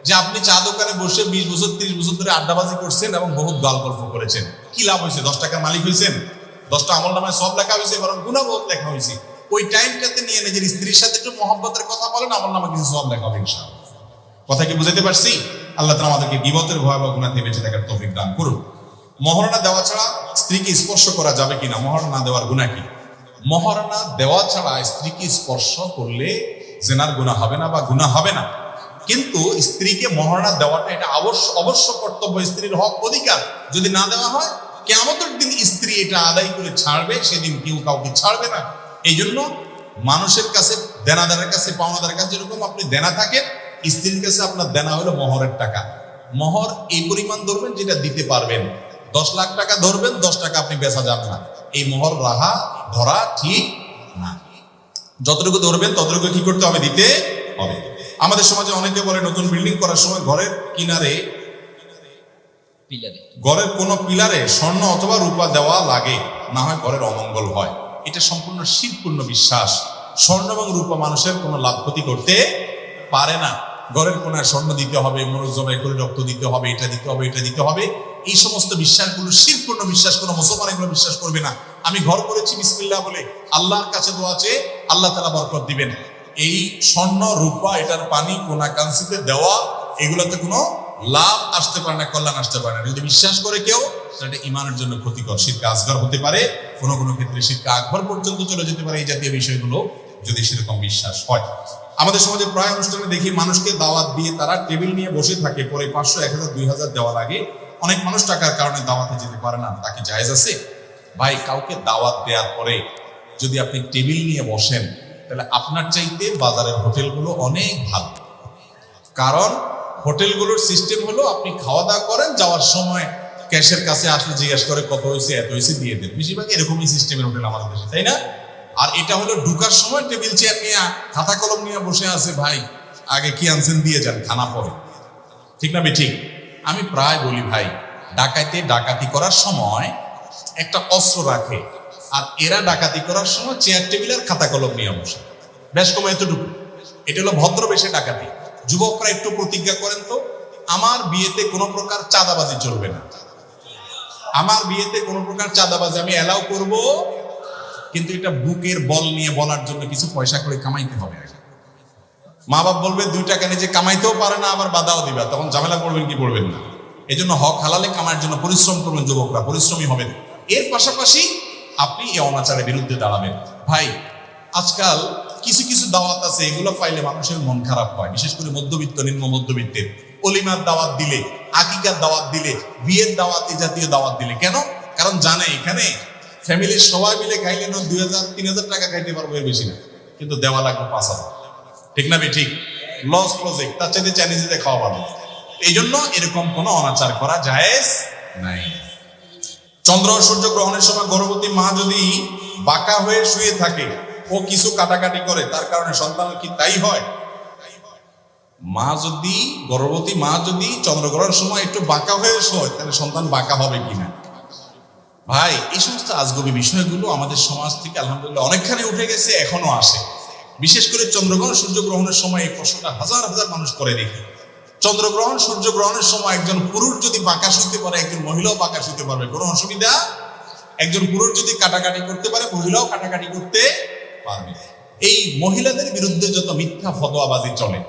যে আপনি চা দোকানে বসে 20 বছর 30 বছর ধরে আড্ডাবাজি করছেন এবং বহুত গাল গল্প করেছেন। কি লাভ হয়েছে? 10 টাকার মালিক হয়েছেন, 10টা আমলনামায় সব লেখা হয়েছে, বরং গুনাহ বহুত লেখা হয়েছে। ওই টাইমটাতে নিয়ে নিজের স্ত্রীর সাথে একটু মহব্বতের কথা বলেন, আমলনামা কিছু সব লেখা হবে ইনশাআল্লাহ। কথা কি বুঝাতে পারছি? আল্লাহ তাআলা আমাদেরকে গীবতের ভয়াবহ গুনাহ থেকে বেঁচে থাকার তৌফিক দান করুন। মহারণা দেওয়া ছাড়া স্ত্রীকে স্পর্শ করা যাবে কিনা? মহারণা না দেওয়ার গুনাহ কি? মহারণা দেওয়া ছাড়া স্ত্রীকে স্পর্শ করলে জিনার গুনাহ হবে না বা গুনাহ হবে না, কিন্তু স্ত্রীকে মহারণা দেওয়াটা এটা অবশ্য কর্তব্য, স্ত্রীর হক, অধিকার। যদি না দেওয়া হয়, কিয়ামতের দিন স্ত্রী এটা আদায় করে ছাড়বে, সেদিন কেউ কাউকে ছাড়বে না। এই জন্য মানুষের কাছে, দেনাদারের কাছে, পাওনাদারের কাছে যেরকম আপনি দেনা থাকেন, স্ত্রীর কাছেও স্ত্রীর কাছে আপনার দেনা হলো মোহরের টাকা। মোহর এই পরিমাণ ধরবেন যেটা দিতে পারবেন। 10 লাখ টাকা ধরবেন, 10 টাকা আপনি বেচা যান না, এই মোহর ধরা ঠিক না। যতটুকু ধরবেন ততটুকু কি করতে হবে? দিতে হবে। আমাদের সমাজে অনেকে বলে নতুন বিল্ডিং করার সময় ঘরের কিনারে ঘরের কোনো পিলারে স্বর্ণ অথবা রূপা দেওয়া লাগে, না হয় ঘরের অমঙ্গল হয়। এটা সম্পূর্ণ শিরপূর্ণ বিশ্বাস। স্বর্ণ এবং রূপা মানুষের কোনো লাভ ক্ষতি করতে পারে না। ঘরের কোনায় স্বর্ণ দিতে হবে, মনোজ জবাই করে রক্ত দিতে হবে, এটা দিতে হবে, এটা দিতে হবে, এই সমস্ত বিশ্বাসগুলো শিরপূর্ণ বিশ্বাস। কোনো মুসলমান এগুলো বিশ্বাস করবে না। আমি ঘর করেছি বিসমিল্লাহ বলে, আল্লাহর কাছে দোয়া চেয়ে আল্লাহ তাআলা বরকত দিবেন। এই স্বর্ণ রূপা এটার পানি কোনা কাঞ্চিতে দেওয়া, এগুলোতে কোনো লাভ আসতে পারে না, কল্যাণ আসতে পারে না। যদি বিশ্বাস করে কেউ, সেটা ইমানের জন্য ক্ষতিকর, শিরকে আসগর হতে পারে, কোনো কোনো ক্ষেত্রে শিরকে আকবর পর্যন্ত চলে যেতে পারে এই জাতীয় বিষয়গুলো যদি সেরকম বিশ্বাস হয়। আমাদের সমাজে প্রায় অনুষ্ঠানে দেখি মানুষকে দাওয়াত দিয়ে তারা টেবিল নিয়ে বসে থাকে, পরে 500, 1000, 2000 দেওয়া লাগে। অনেক মানুষ টাকার কারণে দাওয়াতে যেতে পারে না, তাকে জায়েজ আছে? ভাই, কাউকে দাওয়াত দেওয়ার পরে যদি আপনি টেবিল নিয়ে বসেন, তাহলে আপনার চাইতে বাজারের হোটেলগুলো অনেক ভালো। কারণ হোটেলগুলোর সিস্টেম হলো আপনি খাওয়া দাওয়া করেন, যাওয়ার সময় ক্যাশের কাছে আসলে জিজ্ঞাসা করে কত হয়েছে, এত হয়েছে, দিয়ে দেন। বেশিরভাগ এরকমই সিস্টেমের হোটেল আমাদের দেশে, তাই না? আর এটা হলো ঢুকার সময় টেবিল চেয়ার নিয়ে খাতা কলম নিয়ে বসে আছে, ভাই আগে কি আনছেন দিয়ে যান, খানা পরে। ঠিক না ঠিক? আমি প্রায় বলি ভাই, ডাকাতি করার সময় একটা অস্ত্র রাখে, আর এরা ডাকাতি করার সময় চেয়ার টেবিল আর খাতা কলম নিয়ে বসে। বেশ কম এতটুকু। এটা হলো ভদ্র বেশে ডাকাতি। যুবকরা একটু প্রতিজ্ঞা করেন তো, আমার বিয়েতে কোনো প্রকার চাঁদাবাজি চলবে না। আমার বিয়েতে কোনো প্রকার চাঁদাবাজি আমি এলাও করব, কিন্তু এটা বুকের বল নিয়ে বলার জন্য কিছু পয়সা করে কামাইতে হবে। মা বাপ বলবে 2 টাকা নিজে কামাইতেও পারে না, আবার বাধাও দিবা, তখন ঝামেলা করবেন কি করবেন না। এই জন্য হক হালালে কামার জন্য পরিশ্রম করবেন, যুবকরা পরিশ্রমী হবেন। এর পাশাপাশি আপনি এই অনাচারের বিরুদ্ধে দাঁড়াবেন। ভাই, আজকাল কিছু কিছু দাওয়াত আছে, এগুলো পাইলে মানুষের মন খারাপ হয়, বিশেষ করে মধ্যবিত্ত, নিম্ন মধ্যবিত্তের। অলিমার দাওয়াত দিলে, আকিকার দাওয়াত দিলে, বিয়ের দাওয়াত, এই জাতীয় দাওয়াত দিলে, কেন? কারণ জানে এখানে ফ্যামিলির সবাই মিলে খাইলে 2000, 3000 টাকা খাইতে পারবো, এর বেশি না, কিন্তু দেওয়া লাগবে 5000। ঠিক না ঠিক? লস প্রজেক্ট, তার চাইতে চাইনিজে খাওয়া ভালো। এই জন্য এরকম কোনো অনাচার করা জায়েজ নাই। চন্দ্র সূর্য গ্রহণের সময় গর্ভবতী মা যদি বাঁকা হয়ে শুয়ে থাকে, ও কিছু কাটাকাটি করে, তার কারণে সন্তান কি তাই হয়? গর্ভবতী মা যদি চন্দ্রগ্রহণের সময় একটু বাঁকা হয়ে শোয়, তাহলে সন্তান বাঁকা হবে কিনা? ভাই, এই সমস্ত আজগবি বিষয়গুলো আমাদের সমাজ থেকে আলহামদুলিল্লাহ অনেকখানি উঠে গেছে, এখনো আসে। বিশেষ করে চন্দ্রগ্রহণ সূর্যগ্রহণের সময় এই প্রশ্নটা হাজার হাজার মানুষ করে দেখি। চন্দ্রগ্রহণ সূর্যগ্রহণের সময় একজন পুরুষ যদি বাঁকা শুতে পারে, একজন মহিলাও বাঁকা শুতে পারবে, কোনো অসুবিধা। একজন পুরুষ যদি কাটাকাটি করতে পারে, মহিলাও কাটাকাটি করতে পারবে। এই মহিলাদের বিরুদ্ধে যত মিথ্যা ফতোয়াবাজি চলে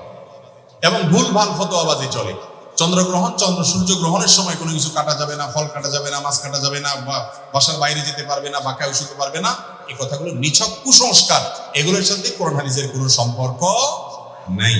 এবং ভুলভাল ফতোয়াবাজি চলে, চন্দ্রগ্রহণ সূর্য গ্রহণের সময় কোনো কিছু কাটা যাবে না, ফল কাটা যাবে না, মাছ কাটা যাবে না, বাসার বাইরে যেতে পারবে না, বাঁকা শুতে পারবে না, এই কথাগুলো নিছক কুসংস্কার। এগুলোর সাথে কোরআন হাদিসের কোনো সম্পর্ক নাই।